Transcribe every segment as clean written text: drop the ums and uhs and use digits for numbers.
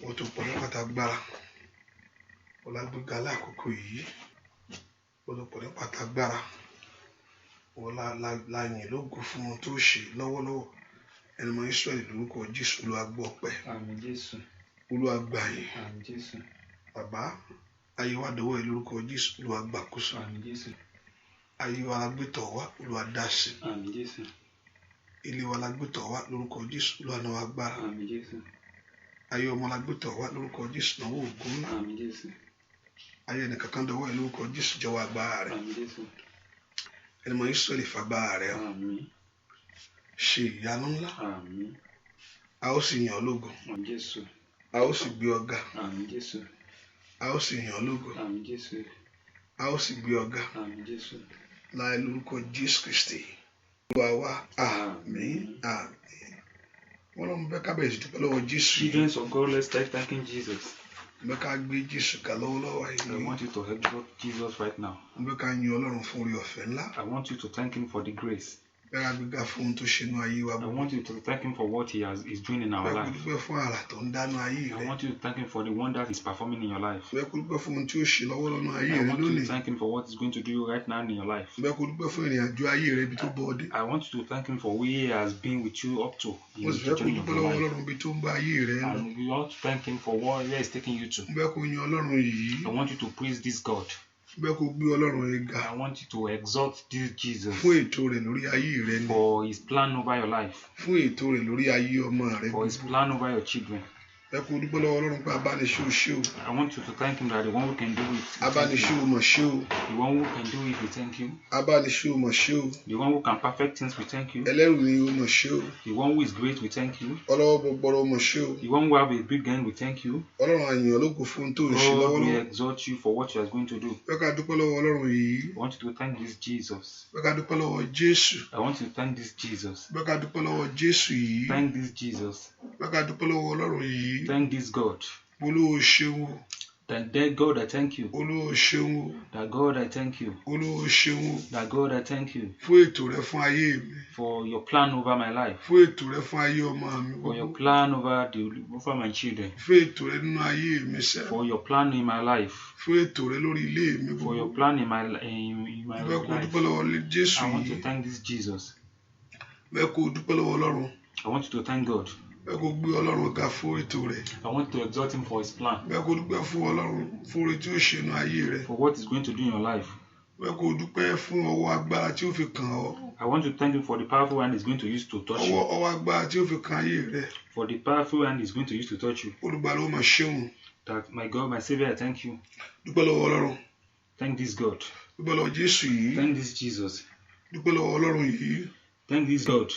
Wọ́n tó pọ̀ ní pàtàgbára. Ọlágbéga lákòókò yìí. Wọ́n tó pọ̀ ní pàtàgbára. Wọ́n la yìn lógo fún ohun tó ṣe lọ́wọ́lọ́wọ́. Ẹni mọ Ísírẹ́lì lórúkọ Jésù Olúwa gbọ́ ọpẹ́. Àmín Jésù. Olúwa gbà yìn. Àmín Jésù. Bàbá, ayé wa dọwọ́ ẹ lórúkọ Jésù Olúwa gbàkóso. Àmín Jésù. Ayé wa la gbé tọ̀ wá Olúwa dá sí. Àmín Jésù. Ilé wa la gbé tọ̀ wá lórúkọ Jésù Olúwa náà wá gbára. Àmín Jésù. Ayé ọmọ la gbé tọ̀ wá lórúkọ Jésù náà wò ògùn náà. Àmín Jésù. Ayé ẹnìkankan dọwọ́ ẹ lórúkọ Jésù jọ̀wọ́ agbára rẹ̀. Àmín Jésù. Ẹni mọ Ísírẹ́lì fagbára rẹ̀ hàn. Àmín. Ṣe ìyanu ńlá. Àmín. A ó sì yàn ọ́ lógo. Àmín Jésù. A ó sì gbé ọ ga. Àmín Jésù. A ó sì yàn ọ́ lógo. Àmín Jésù. A ó sì gbé ọ ga. Àmín Jésù. Láì lórúkọ Jésù Kristi. Olúwa wa, àmín, àmín. Wọ́n lọ́mú bẹ́ẹ̀ ká bẹ̀rẹ̀ sí dúpẹ́ lọ́wọ́ Jésù. Children of God, let's start thanking Jesus. Bẹ́ẹ̀ ká gbé Jésù ga lọ́wọ́lọ́wọ́ I yìí. want you to exalt Jesus right now. Bẹ́ẹ̀ ká yin Ọlọ́run fún oore ọ̀fẹ́ ńlá. I want you to thank Him for the grace. Bẹ́ẹ̀ ká gbéga fún ohun tó ṣe nú ayé wa I gbogbo. want you to thank Him for what He is doing in our Bẹ́ẹ̀ kó life. dúpẹ́ fún àrà tó ń dánú ayé I rẹ̀. want you to thank Him for the wonders He's performing in your life. Bẹ́ẹ̀ kó dúpẹ́ fún ohun tí ó ṣe lọ́wọ́lọ́nú ayé I rẹ̀ want you to lónìí. thank Him for what He's going to do right now in your life. Bẹ́ẹ̀ kó dúpẹ́ fún ìrìn àjò ayé rẹ̀ ibi tó bọ́ ọ dé. I want you to thank Him for where He has been with you up to in Mo sì the fẹ́ kó journey of dúpẹ́ your lọ́wọ́ life. Ọlọ́run ibi tó ń bá ayé rẹ̀ lọ. And you want to thank Him for where He's taking you to. Bẹ́ẹ̀ kó yin Ọlọ́run yìí. I want you to praise this God. Bẹ́ẹ̀ kó gbé Ọlọ́run yìí ga I want you to exalt this Jesus fún ètò rẹ̀ lórí ayé rẹ̀ ni. for His plan over your life, Fún ètò rẹ̀ lórí ayé ọmọ rẹ̀ for His gbogbo. plan over your children. Bẹ́ẹ̀ kó dúpẹ́ lọ́wọ́ Ọlọ́run pé abániṣe ò ṣe o. I want you to thank Him that the one who can do it, we thank Abániṣe you. ò mọ̀ ṣe o. The one who can do it, we thank you. Abániṣe ò mọ̀ ṣe o. The one who can perfect things, we thank you. Ẹlẹ́rù ni ó mọ̀ ṣe o. The one who is great, we thank you. Ọlọ́wọ́ gbọgbọrọ ó mọ̀ ṣe o. The one who have a big hand, we thank you. Ọlọ́run àyàn ológo fún ohun tó ń ṣe Lord, we lọ́wọ́lọ́wọ́. exalt you for what you are going to do. Bẹ́ẹ̀ ká dúpẹ́ lọ́wọ́ Ọlọ́run yìí. I want you to thank this Jesus. Bẹ́ẹ̀ ká dúpẹ́ lọ́wọ́ Jésù. I want you to thank this Jesus. Bẹ́ẹ̀ ká dúpẹ́ lọ́wọ́ Jésù yìí. Thank this Jesus. Bẹ́ẹ̀ ká dúpẹ́ lọ́wọ́ Ọlọ́run yìí. Thank this God. Olúwa ṣeun o. That God, I thank you. Olúwa ṣeun o. That God, I thank you. Olúwa ṣeun o. That God, I thank you Fún ètò rẹ fún ayé mi. for your plan over my life, Fún ètò rẹ fún ayé ọmọ mi for your gbogbo. plan over my children, Fún ètò rẹ nínú ayé mi sẹ́. for your plan in my life, Fún ètò rẹ lórí ilé mi for your gbogbo. plan in my Bẹ́ẹ̀ kó life. dúpẹ́ lọ́wọ́ Jésù I want to yìí. thank this Jesus. Bẹ́ẹ̀ kó dúpẹ́ lọ́wọ́ Ọlọ́run. I want you to thank God. Bẹ́ẹ̀ kó gbé Ọlọ́run ga fún ètò rẹ̀. I want to exalt Him for His plan, Bẹ́ẹ̀ kó dúpẹ́ fún Ọlọ́run fún oore tí ó ṣe nínú ayé rẹ̀. for what He's going to do in your life. Bẹ́ẹ̀ kó dúpẹ́ fún ọwọ́ agbára tí ó fi kàn ọ́. I want to thank Him for the powerful hand He's going to use to touch you, Ọwọ́ agbára tí ó fi kàn ayé rẹ̀. for the powerful hand He's going to use to touch you. Olùgbàlà ó máa ṣeun. That my God, my Savior, I thank you. Dúpẹ́ lọ́wọ́ Ọlọ́run. Thank this God. Dúpẹ́ lọ́wọ́ Jésù yìí. Thank this Jesus. Dúpẹ́ lọ́wọ́ Ọlọ́run yìí. Thank this God.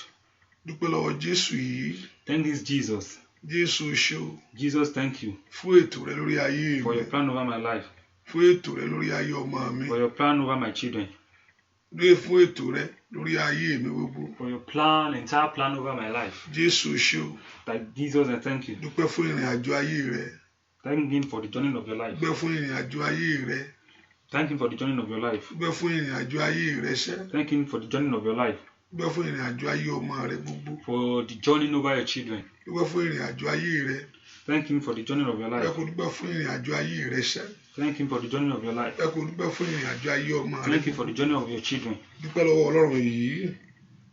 Dúpẹ́ lọ́wọ́ Jésù yìí. Thank this Jesus. Jésù ṣe o. Jesus, thank you Fún ètò rẹ lórí ayé for mi. your plan over my life, Fún ètò rẹ lórí ayé ọmọ mi. for your plan over my children, Fún ètò rẹ lórí ayé mi gbogbo. for your plan, entire plan over my life. Jésù ṣe o. Like Jesus, I thank you. Dúpẹ́ fún ìrìn àjò ayé rẹ. Thank Him for the journey of your life. Dúpẹ́ fún ìrìn àjò ayé rẹ. Thank Him for the journey of your life. Dúpẹ́ fún ìrìn àjò ayé rẹ sẹ́. Thank Him for the journey of your life, Dúpẹ́ fún ìrìn àjò ayé ọmọ rẹ gbogbo. for the journey over your children. Dúpẹ́ fún ìrìn àjò ayé rẹ. Thank Him for the journey of your Bẹ́ẹ̀ life. kó dúpẹ́ fún ìrìn àjò ayé rẹ sẹ́. Thank Him for the journey of your life. Bẹ́ẹ̀ kó dúpẹ́ fún ìrìn àjò ayé ọmọ rẹ. Thank Him for the journey of your children. Dúpẹ́ lọ́wọ́ Ọlọ́run yìí.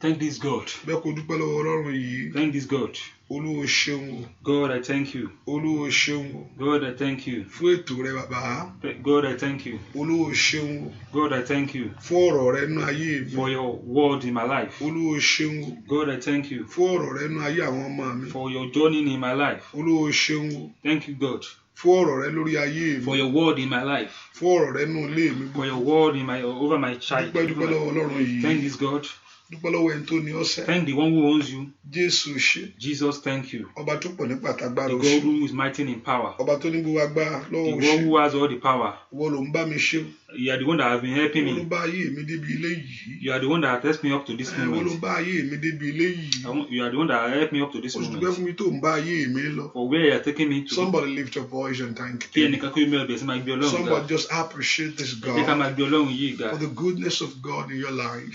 Thank this God. Bẹ́ẹ̀ kó dúpẹ́ lọ́wọ́ Ọlọ́run yìí. Thank this God. Olúwa ṣeun o. God, I thank you. Olúwa ṣeun o. God, I thank you. Fún ètò rẹ bàbá. God, I thank you. Olúwa ṣeun o. God, I thank you Fún ọ̀rọ̀ rẹ nínú ayé mi. for your word in my life. Olúwa ṣeun o. God, I thank you Fún ọ̀rọ̀ rẹ nínú ayé àwọn ọmọ mi. for your journey in my life. Olúwa ṣeun o. Thank you, God, Fún ọ̀rọ̀ rẹ lórí ayé mi. for your word in my life. Fún ọ̀rọ̀ rẹ nínú ilé mi. For your word over my child. Dúpẹ́ lọ́wọ́ Ọlọ́run yìí. Thank this God. Dúpẹ́ lọ́wọ́ ẹni tó ní ọ̀sẹ̀. Thank the one who owns you. Jésù ṣe. Jesus, thank you. Ọba tó pọ̀ nípa àtàgbára The ó God ṣe. who is mighty in power. Ọba tó ní gbogbo agbára The lọ́wọ́ ó one ṣe. who has all the power. Ìwọ ló ń bá mi ṣe. You are the one that has been helping Ìwọ ló me. bá ayé mi débi ilé yìí. You are the one that has helped me up to this Ìwọ ló moment. bá ayé mi débi ilé yìí. You are the one that has helped me up to this Ó sì dúpẹ́ moment. fún mi tó ń bá ayé mi lọ. For where you are taking me to. Somebody lift your voice and thank Kí him. ẹnìkan kó mi ọbẹ̀ sí máa gbé Ọlọ́run ga. Somebody just appreciate this Jẹ́ ká God máa gbé Ọlọ́run yìí ga. for the goodness of God in your life.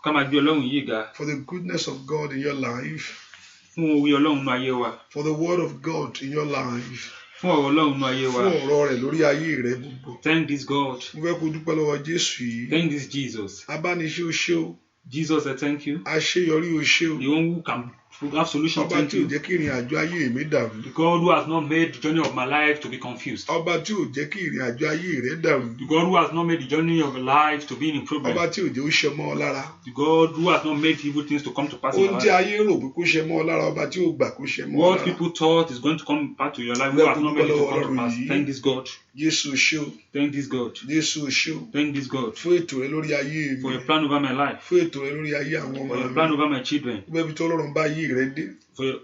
Ká máa gbé Ọlọ́run yìí ga. For the goodness of God in your life. Fún orí Ọlọ́run nínú ayé wa. for the word of God in your life. Fún ọ̀rọ̀ Ọlọ́run nínú ayé wa. Fún ọ̀rọ̀ rẹ̀ lórí ayé rẹ gbogbo. Thank this God. Mo fẹ́ kó dúpẹ́ lọ́wọ́ Jésù yìí. Thank this Jesus. Abániṣe o ṣé o. Jesus, I thank you. Àṣeyọrí o ṣé o. The one who can have solution, Ọba thank tí ò you. jẹ́ kí ìrìn àjò ayé mi dàrú. The God who has not made the journey of my life to be confused. Ọba tí ò jẹ́ kí ìrìn àjò ayé rẹ dàrú. The God who has not made the journey of life to be in problem. Ọba tí ò jẹ́ ó ṣe mọ́ ọ lára. The God who has not made evil things to come to pass in your Ohun tí life. ayé rò pé kó ṣe mọ́ ọ lára, ọba tí ò gbà kó ṣe mọ́ ọ What lára. people thought is going to come back to your life, who has not made it to come to pass. Thank this God. Jésù o ṣé o. Thank this God. Jésù o ṣé o. Thank this God Fún ètò rẹ lórí ayé mi. for your plan over my life, Fún ètò rẹ lórí ayé àwọn for your ọmọ plan mi. over my children, Dúpẹ́ ibi tó Ọlọ́run bá ayé rẹ dé.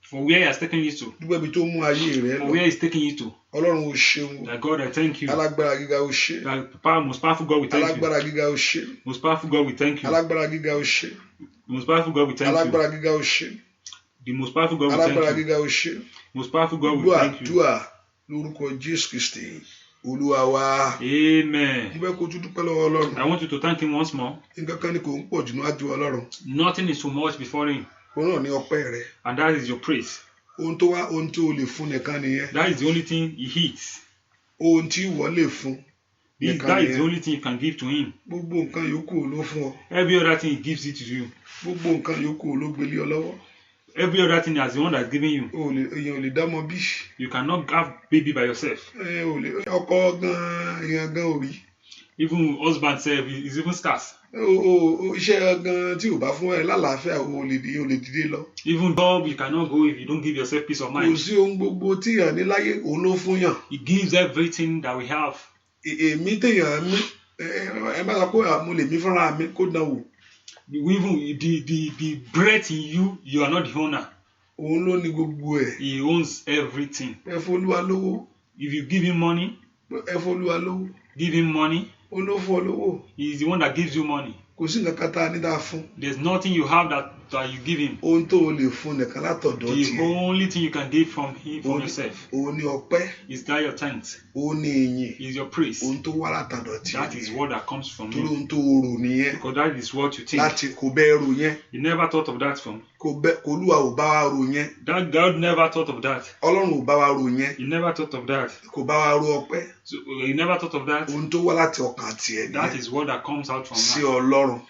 for where He has taken you to, Dúpẹ́ ibi tó mú ayé rẹ for lọ. where He's taking you to. Ọlọ́run o ṣeun. That God, I thank you. Alágbára gíga o ṣé. That most powerful God, we thank you. Alágbára gíga o ṣé. Most powerful God, we thank you. Alágbára gíga o ṣé. Most powerful God, we thank you. Alágbára gíga o ṣé. The most powerful God, we Alágbára thank you. gíga o ṣé. Most powerful God, we Gbọ́ thank you. àdúrà lórúkọ Jésù Kristi Olúwa wa. Amen. Mo fẹ́ kó tún dúpẹ́ lọ́wọ́ Ọlọ́run. I want you to thank Him once more. Nǹkan kan ni kò ń pọ̀ jù níwájú Ọlọ́run. Nothing is too much before Him, Òun náà ní ọpẹ́ rẹ. and that is your praise. Ohun tó wá ohun tí o lè fún nìkan nìyẹn. That is the only thing He heeds. Ohun tí ìwọ lè fún nìkan That is the nìyẹn. only thing you can give to Him. Gbogbo nǹkan yòókù ló fún ọ. Every other thing He gives it to you. Gbogbo nǹkan yòókù ló gbélé ọ lọ́wọ́. Every other thing is the one that's giving you. Èèyàn ò lè dámọ bí. You cannot have baby by yourself. Ọkọ gan èèyàn gan ò rí. Even husband self is even scarce. Iṣẹ́ gan tí ò bá fún ẹ lálàáfíà o lè dìde lọ. Even job you cannot go if you don't give yourself peace of Kò mind. sí ohun gbogbo tí èèyàn ní láyé òun ló fún yàn. He gives everything that we have. Èmi téèyàn mí ẹ bá sọ pé mo lè mí fúnra mi kó dán wò. Even the breath in you, you are not the owner. Òun ló ní gbogbo ẹ̀. He owns everything. Ẹ f'Olúwa lówó. If you give Him money, Ẹ f'Olúwa lówó. give Him money. Òun ló fún ọ lówó. He is the one that gives you money. Kò sí nǹkan kan tá a ní dáa fún. There's nothing you have that you give Him. Ohun tó o lè fún nìkan látọ̀dọ̀ The tiẹ̀. only thing you can give from Him, from yourself, Òun ní ọpẹ́. is that your thanks, Òun ní ìyìn. is your praise. Ohun tó wá látọ̀dọ̀ tiẹ̀. That is what that comes from Torí you. ohun tó o rò nìyẹn. Because that is what you think. Láti kò bẹ́ẹ̀ rò yẹn. You never thought of that from. Kò Olúwa ò bá wa rò yẹn. That God never thought of that. Ọlọ́run ò bá wa rò yẹn. He never thought of that. Kò bá wa rò ọpẹ́. So he never thought of that. Ohun tó wá láti ọkàn tiẹ̀ That nìyẹn. is what that comes out from Sí that, Ọlọ́run.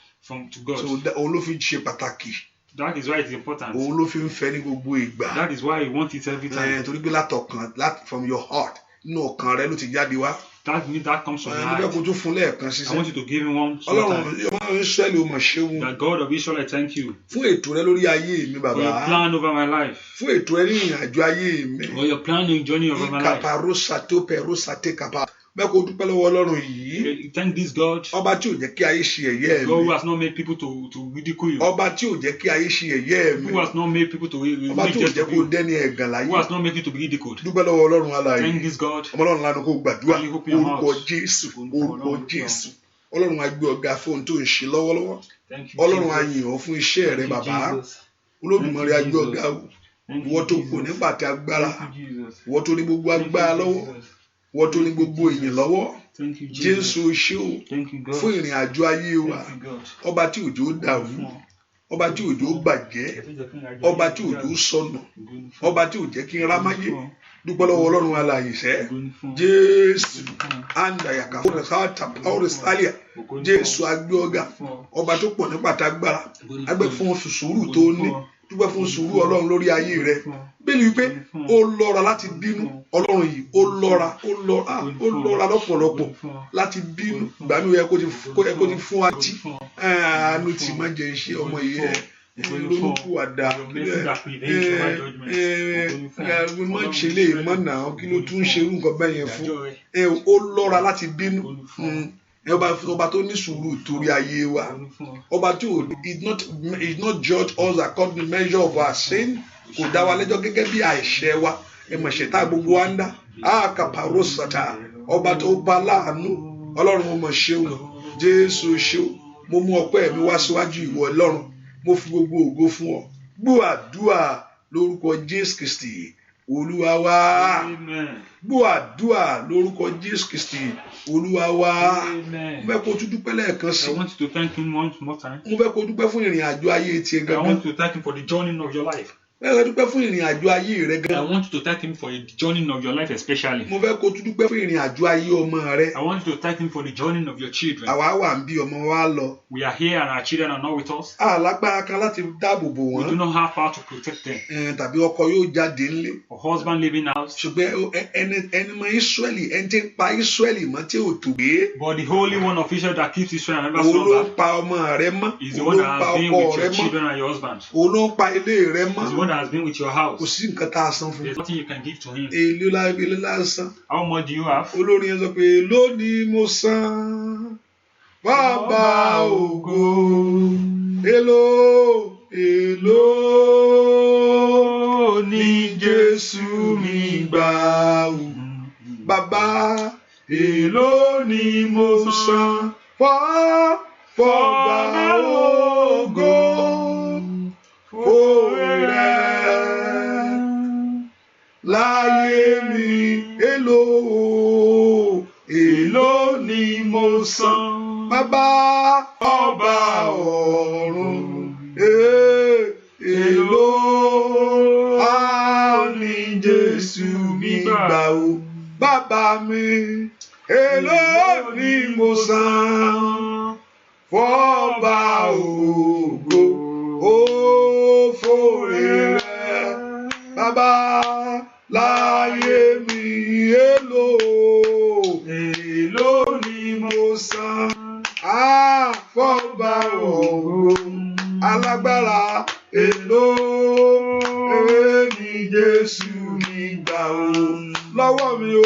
to God. So òun ló fi ṣe pàtàkì. That is why it's important. Òun ló fi ń fẹ́ ní gbogbo ìgbà. That is why you want it every time. Torí pé from your heart nínú ọkàn rẹ ló ti jáde wá. That means that comes from your Mo fẹ́ heart. kó tún fún lẹ́ẹ̀kan I ṣiṣẹ́. want you to give Him one more Ọlọ́run time. ọmọ Ísírẹ́lì ó mọ̀ ṣeun. That God of Israel, I thank you Fún ètò rẹ lórí ayé mi for your bàbá. plan over my life, Fún ètò rẹ ní ìrìn àjò ayé mi. for your plan and journey over my life. Ìkàpàrósà tó pẹ̀rósà tẹ́ kàpà. Bẹ́ẹ̀ kó dúpẹ́ lọ́wọ́ Ọlọ́run yìí. Thank this God, Ọba tí ò jẹ́ kí ayé ṣe ẹ̀yẹ́ God who mi. has not made people to ridicule you, Ọba tí ò jẹ́ kí ayé ṣe ẹ̀yẹ́ mi. who has not made people to Ọba make tí ò jest jẹ́ of kó you, dẹ́ni ẹ̀gàn láyé. who has not made you to be ridiculed. Dúpẹ́ lọ́wọ́ Ọlọ́run alààyè. Thank this God. Ọmọ Ọlọ́run lánàá kó gbàdúrà. You open your mouth. Orúkọ Jésù. Orúkọ Jésù. Ọlọ́run á gbé ọ̀gá fún ohun tó ń ṣe lọ́wọ́lọ́wọ́. Thank you, Ọlọ́run á Jesus. yìn ọ́ fún iṣẹ́ rẹ Thank you, bàbá. Jesus. Olódùmarè á gbé ọ̀gá wò. Thank Ìwọ you, tó kù Jesus. nígbà tí agbára. Thank you, Jesus. Ìwọ tó ní gbogbo Thank you, agbára lọ́wọ́. Jesus. Ìwọ tó ní gbogbo ìyìn lọ́wọ́. Thank you, Jesus. Jésù ṣé o Thank you, God. fún ìrìn àjò ayé wa. Thank you, God. Ọba tí òjò dàrú. Ọba tí òjò bàjẹ́. Ọba tí òjò sọnù. Ọba tí ò jẹ́ kí n rámáyé. Dúpẹ́ lọ́wọ́ Ọlọ́run alààyè sẹ́. Jésù andayaka ọ̀rẹ́sálíà. Jésù agbé ọ̀gá. Ọba tó pọ̀ nípa tágbára. Agbẹ́ fún sùúrù tó ní. Dúpẹ́ fún sùúrù Ọlọ́run lórí ayé rẹ. Bẹ́ẹ̀ni wípé ó lọ́ra láti bínú. Ọlọ́run yìí ó lọ́ra lọ́pọ̀lọpọ̀ láti bínú. Ìgbà mi yẹ kó ti fún wa tí. Àánú tí máa jẹ iṣẹ́ ọmọ yìí ẹ̀. Lórúkú àdá. Má ṣe lè mọ́ náà kí ló tún ṣe irú nǹkan bẹ́ẹ̀ yẹn fún. Ó lọ́ra láti bínú. Ọba tó ní sùúrù torí ayé wa. Ọba tí is not judge us according to the measure of our sin. Kò dá wa lẹ́jọ́ gẹ́gẹ́ bí àìṣẹ̀ wa. Mọ̀ ṣẹ̀tá gbogbo wa ń dá. Àkàpàrósàtà. Ọba tó bá láàánú. Ọlọ́run mo mọ̀ ṣeun. Jésù ṣeun. Mo mú ọpẹ́ mi wá síwájú ìwọ Ọlọ́run. Mo fi gbogbo ògo fún ọ. Gbọ́ àdúrà lórúkọ Jésù Kristi Olúwa wa. Gbọ́ àdúrà lórúkọ Jésù Kristi Olúwa wa. Mo fẹ́ kó tún dúpẹ́ lẹ́ẹ̀kan sí. I want you to thank Him one more time. Mo fẹ́ kó dúpẹ́ fún ìrìn àjò ayé tiẹ̀ I gangan. want you to thank Him for the journey of your life. Bẹ́ẹ̀ dúpẹ́ fún ìrìn àjò ayé rẹ I gan. want you to thank him for the journey of your life especially. Mo fẹ́ kó tún dúpẹ́ fún ìrìn àjò ayé ọmọ rẹ. I want you to thank him for the journey of your children. Àwa wà ń bí ọmọ wa lọ. We are here and our children are not with us. A lágbára kan láti dáàbò bò We do wọ́n. not have power to protect them. Tàbí ọkọ yóò jáde ńlé. A husband living out. Ṣùgbọ́n ẹni mọ Ísírẹ́lì ẹni tí ń pa Ísírẹ́lì mọ́ tí ò tó gbé. But the Holy One of Israel that keeps Israel and never Òun ló slumber ń pa ọmọ rẹ mọ́. is the Òun one ló that ń pa has been ọkọ with rẹ your mọ́. children and your husband. Òun ló ń pa ilé rẹ mọ́. Is the one that has been with your Kò house. sí nǹkan tá a san fún. There's nothing you can give to him. Èlé lásán. How much do you have? Olórin yẹn sọ pé lónìí mo san bàbá ògo. Èló ní Jésù mi gbà ó. Bàbá èló ni mo san fọ́ba ògo fòrè láyé mi. Èló ni mo san bàbá ọba ọ̀run. Èló ní Jésù mi gbà ó. Bàbá mi, èló ni mo san fọ́ba ògo ó fòrè rẹ̀. Bàbá láyé mi, èló ni mo san fọ́ba ògo. Alágbára, èló ni Jésù mi gbà ó. Lọ́wọ́ mi o,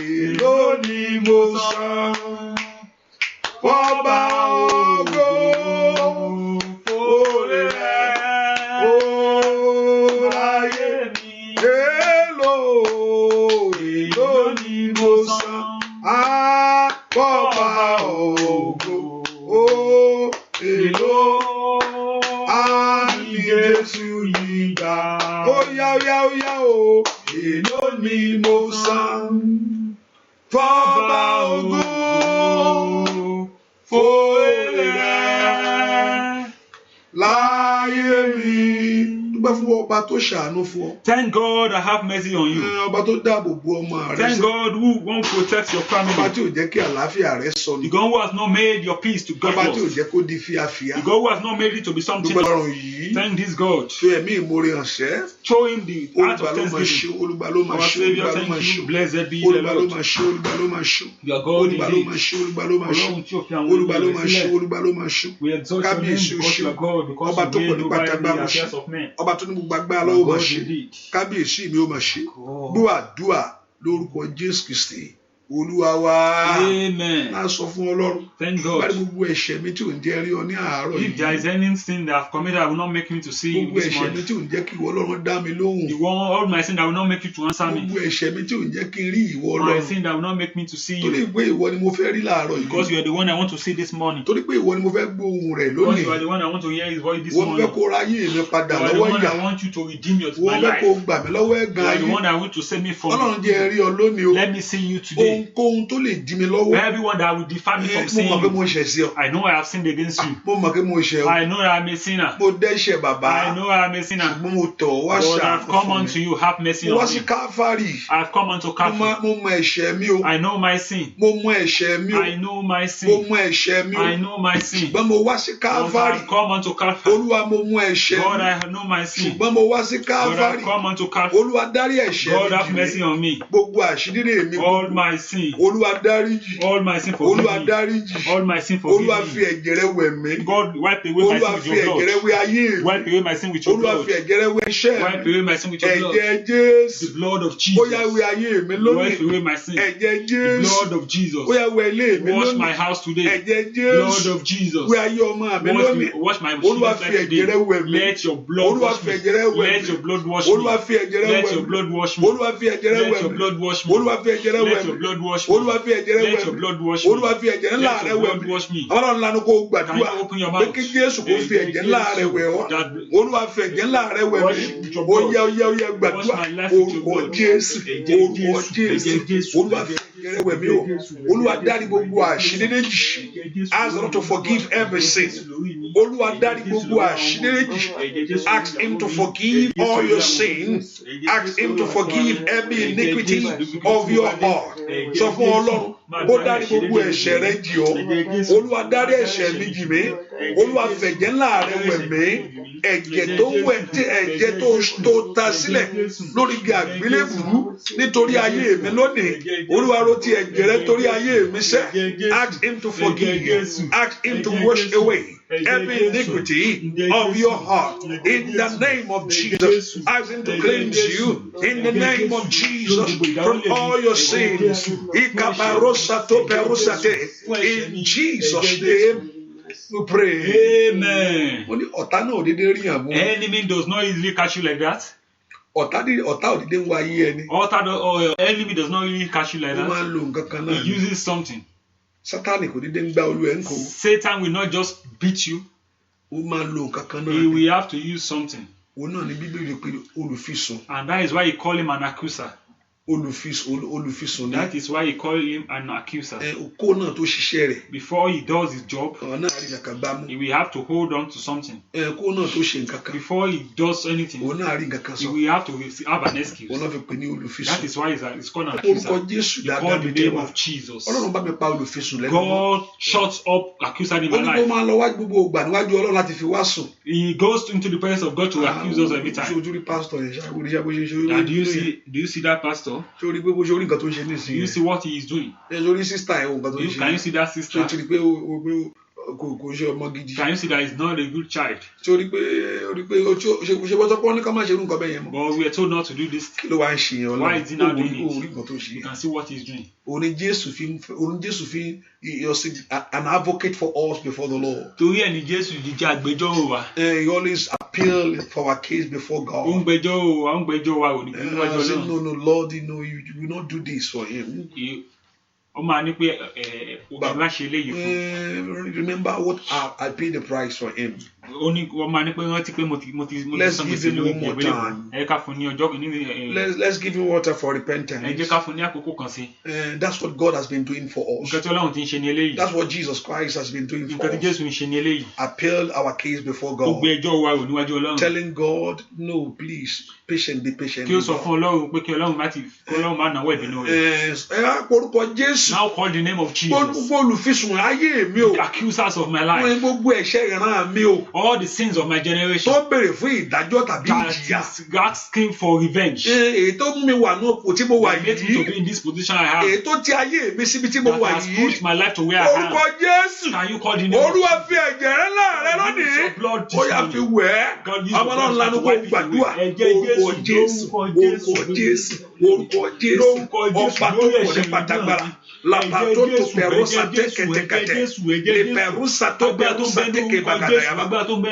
èló ni mo san fọ́ba ògo fòrè rẹ̀ ó láyé mi. Èló ni mo san fọ́ba ògo ó èló ní Jésù yìí gbà. Ó yá o, èló ni mo san fọ́ba ògo fòrè rẹ̀ láyé mi. Dúpẹ́ fún ọba tó ṣàánú fún ọ. Thank God I have mercy on you. Ọba tó dáàbò bo ọmọ rẹ. Thank God who won't protect your Ọba family. tí ò jẹ́ kí àlàáfíà rẹ sọnù. The God who has not made your peace to God Ọba tí ò lost. jẹ́ kó di fíafíà. The God who has not made it to be something Dúpẹ́ else. lọ́rùn yìí. Thank this God. Fi ẹ̀mí ìmoore hàn sẹ́. Show him the heart Olúwa of ló máa ṣe, thanksgiving. Olúwa ló máa Our ṣe, Savior, Olúwa ló máa thank ṣe. you. Blessed be the Olúwa ló Lord. máa ṣe, Olúwa ló máa ṣe. You are God Olúwa ló indeed. máa ṣe, Olúwa ló máa ṣe. Ọlọ́run tí ó fi àwọn Olúwa ló ènìyàn máa ṣe, sílẹ̀. Olúwa ló máa ṣe. We exalt your name Kábíyèsí o because you ṣe. are God, because Ọba tó you pọ̀ reign nípa over every tagbára ṣe. affairs of men. Ọba tó ní gbogbo agbára You are lọ́wọ́ máa God ṣe. indeed. Kábíyèsí mi ó máa ṣe. God. Gbọ́ àdúrà lórúkọ Jésù Kristi. Olúwa wa. Amen. Máa sọ fún Ọlọ́run. Thank Bá ní God. gbogbo ẹ̀ṣẹ̀ mi tí ò ń jẹ́ rí ọ ní àárọ̀ If there yìí. is any sin that I have committed, I will not make me to see you Gbogbo this ẹ̀ṣẹ̀ mi morning. tí ò ń jẹ́ kí ìwọ Ọlọ́run dá mi lóhùn. The one, all my sin that will not make you to answer me. Gbogbo ẹ̀ṣẹ̀ mi tí ò ń jẹ́ kí n rí ìwọ My Ọlọ́run. sin that will not make me to see Torí you. pé ìwọ ni mo fẹ́ rí láàárọ̀ Because yìí. you are the one I want to see this morning. Torí pé ìwọ ni mo fẹ́ gbóhùn rẹ̀ Because lónìí. you are the one I want to hear his voice this Wọ́n fẹ́ morning. kó ráyè mi padà You are the lọ́wọ́ one ìyà. I want you to redeem my Wọ́n fẹ́ kó life. gbà mí lọ́wọ́ You ẹ̀gàn are the ayé. one I want to save me from. Ọlọ́run jẹ́ rí ọ lónìí o. Let me see you today. Ohunkóhun tó lè dí mi lọ́wọ́. Everyone that will defy me from Mo seeing mọ̀ pé mo you. ṣẹ̀ sí ọ. I know I have sinned against you. Mo mọ̀ pé mo ṣẹ̀ ọ. I know I am a sinner. Mo dẹ́ṣẹ̀ bàbá. I know I am a sinner. Ṣùgbọ́n mo tọ̀ ọ́ wá But I've ṣàánú come fún unto mi. you. Have mercy Mo wá on sí me. Káfárì. I've come unto Calvary. Mo mọ ẹ̀ṣẹ̀ mi o. I know my sin. Mo mọ ẹ̀ṣẹ̀ mi o. I know my Mo sin. mọ ẹ̀ṣẹ̀ mi o. I know my sin. Ṣùgbọ́n mo wá sí But Káfárì. I've come unto Calvary. Olúwa mo mọ ẹ̀ṣẹ̀ God, mi. I know my sin. Ṣùgbọ́n mo wá sí God, Káfárì. I've come unto Calvary. Olúwa dárí ẹ̀ṣẹ̀ God, mi have jì mercy mí. on me. Gbogbo àṣírí mi. All my sin. Olúwa dáríjì. All my sin forgive Olúwa me. dáríjì. All my sin forgive Olúwa fi me. ẹ̀jẹ̀ rẹ̀ wẹ̀ mí. God, wipe away my sin Olúwa with fi your ẹ̀jẹ̀ rẹ̀ blood. wẹ̀ ayé mi. Wipe away my sin with your Olúwa blood. fi ẹ̀jẹ̀ rẹ̀ wẹ̀ iṣẹ́ Wipe mi. away my sin with your blood. Ẹ̀jẹ̀ Jésù. The blood of Ó Jesus. yá wẹ̀ ayé mi Wipe lónìí. away my sin. Ẹ̀jẹ̀ The Jésù. blood of Jesus. Ó yá wẹ̀ ilé mi Wash my lónìí. house today. Ẹ̀jẹ̀ Blood Jésù. of Jesus. Wẹ̀ ayé ọmọ mi lónìí. Wash my Olúwa children's fi life ẹ̀jẹ̀ rẹ̀ wẹ̀ today. mí. Let your blood Olúwa wash fi me. ẹ̀jẹ̀ rẹ̀ wẹ̀ Let mí. your blood wash Olúwa me. fi ẹ̀jẹ̀ rẹ̀ Let wẹ̀ your mí. blood wash me. Olúwa fi ẹ̀jẹ̀ rẹ̀ Let wẹ̀ your mí. blood wash me. Olúwa fi ẹ̀jẹ̀ rẹ̀ Let wẹ̀ your mí. blood wash me. Olúwa fi ẹ̀jẹ̀ rẹ̀ Let wẹ̀ your mí. blood wash me. Olúwa fi ẹ̀jẹ̀ ńlá Let rẹ̀ your wẹ̀ blood mí. wash me. Ọlọ́run lanu kó Can gbàdúrà. you open your Pé mouth? kí Jésù kó fi ẹ̀jẹ̀ ńlá rẹ̀ wẹ̀ ọ́. Olúwa fi ẹ̀jẹ̀ ńlá rẹ̀ wẹ̀ Wash mí. with your Ó blood. yá ó yá ó yá gbàdúrà. Wash my life with your Orúkọ blood. Jésù. Ẹ̀jẹ̀ Orúkọ Jésù. Jésù. Ẹ̀jẹ̀ Jésù. Olúwa fi ẹ̀jẹ̀ rẹ̀ wẹ̀ mí o. Olúwa dárí gbogbo àṣírí jì. Ask the Lord to forgive every sin. Olúwa dárí gbogbo àṣírí. Ask him to forgive all your sins. Ask him to forgive every iniquity of your heart. Sọ fún Ọlọ́run, ó dárí gbogbo ẹ̀ṣẹ̀ rẹ jì ọ́. Olúwa dárí ẹ̀ṣẹ̀ mi jì mí. Olúwa fẹ̀jẹ̀ ńlá rẹ wẹ̀ mí. Ẹ̀jẹ̀ tó wẹ̀ tí ẹ̀jẹ̀ tó ta sílẹ̀ lórí igi àgbélébùú nítorí ayé mi lónìí. Olúwa ro ti ẹ̀jẹ̀ rẹ torí ayé mi sẹ́. Ask him to forgive. Ask him to wash away every iniquity of your heart in the name of Jesus. Ask him to cleanse you in the name of Jesus from all your sins. In Jesus' name we pray. Amen. Enemy does not easily catch you like that. Enemy does not really catch you like that. He uses something. Satan will not just beat you. He will have to use something. And that is why he call him an accuser. That is why he call him an accuser. Before he does his job, he will have to hold on to something. Before he does anything, he will have to have an excuse. That is why it's called an accuser. He called the name of Jesus. God shuts up accuser in my life. He goes into the presence of God to accuse us every time. And do you see that pastor? Do you see what he is doing? Can you see that sister? Can you see that he's not a good child? But we are told not to do this. Why is he not doing it? You can see what he's doing. He was an advocate for us before the Lord. He always appealed for our case before God. I said, no, Lord, you will not do this for him. Remember what I paid the price for him. Let's give him one more time. Let's give him water for repentance. That's what God has been doing for us. That's what Jesus Christ has been doing for us. Appealed our case before God. Telling God, no, please, patient, be patient. Now call the name of Jesus. The accusers of my life. All the sins of my generation. That is asking for revenge. That made me to be in this position I have. That has put my life to where I am. Can you call the name of Jesus? Your blood this morning. God use La patoto perosa tekete le perusa to perusa teke bagada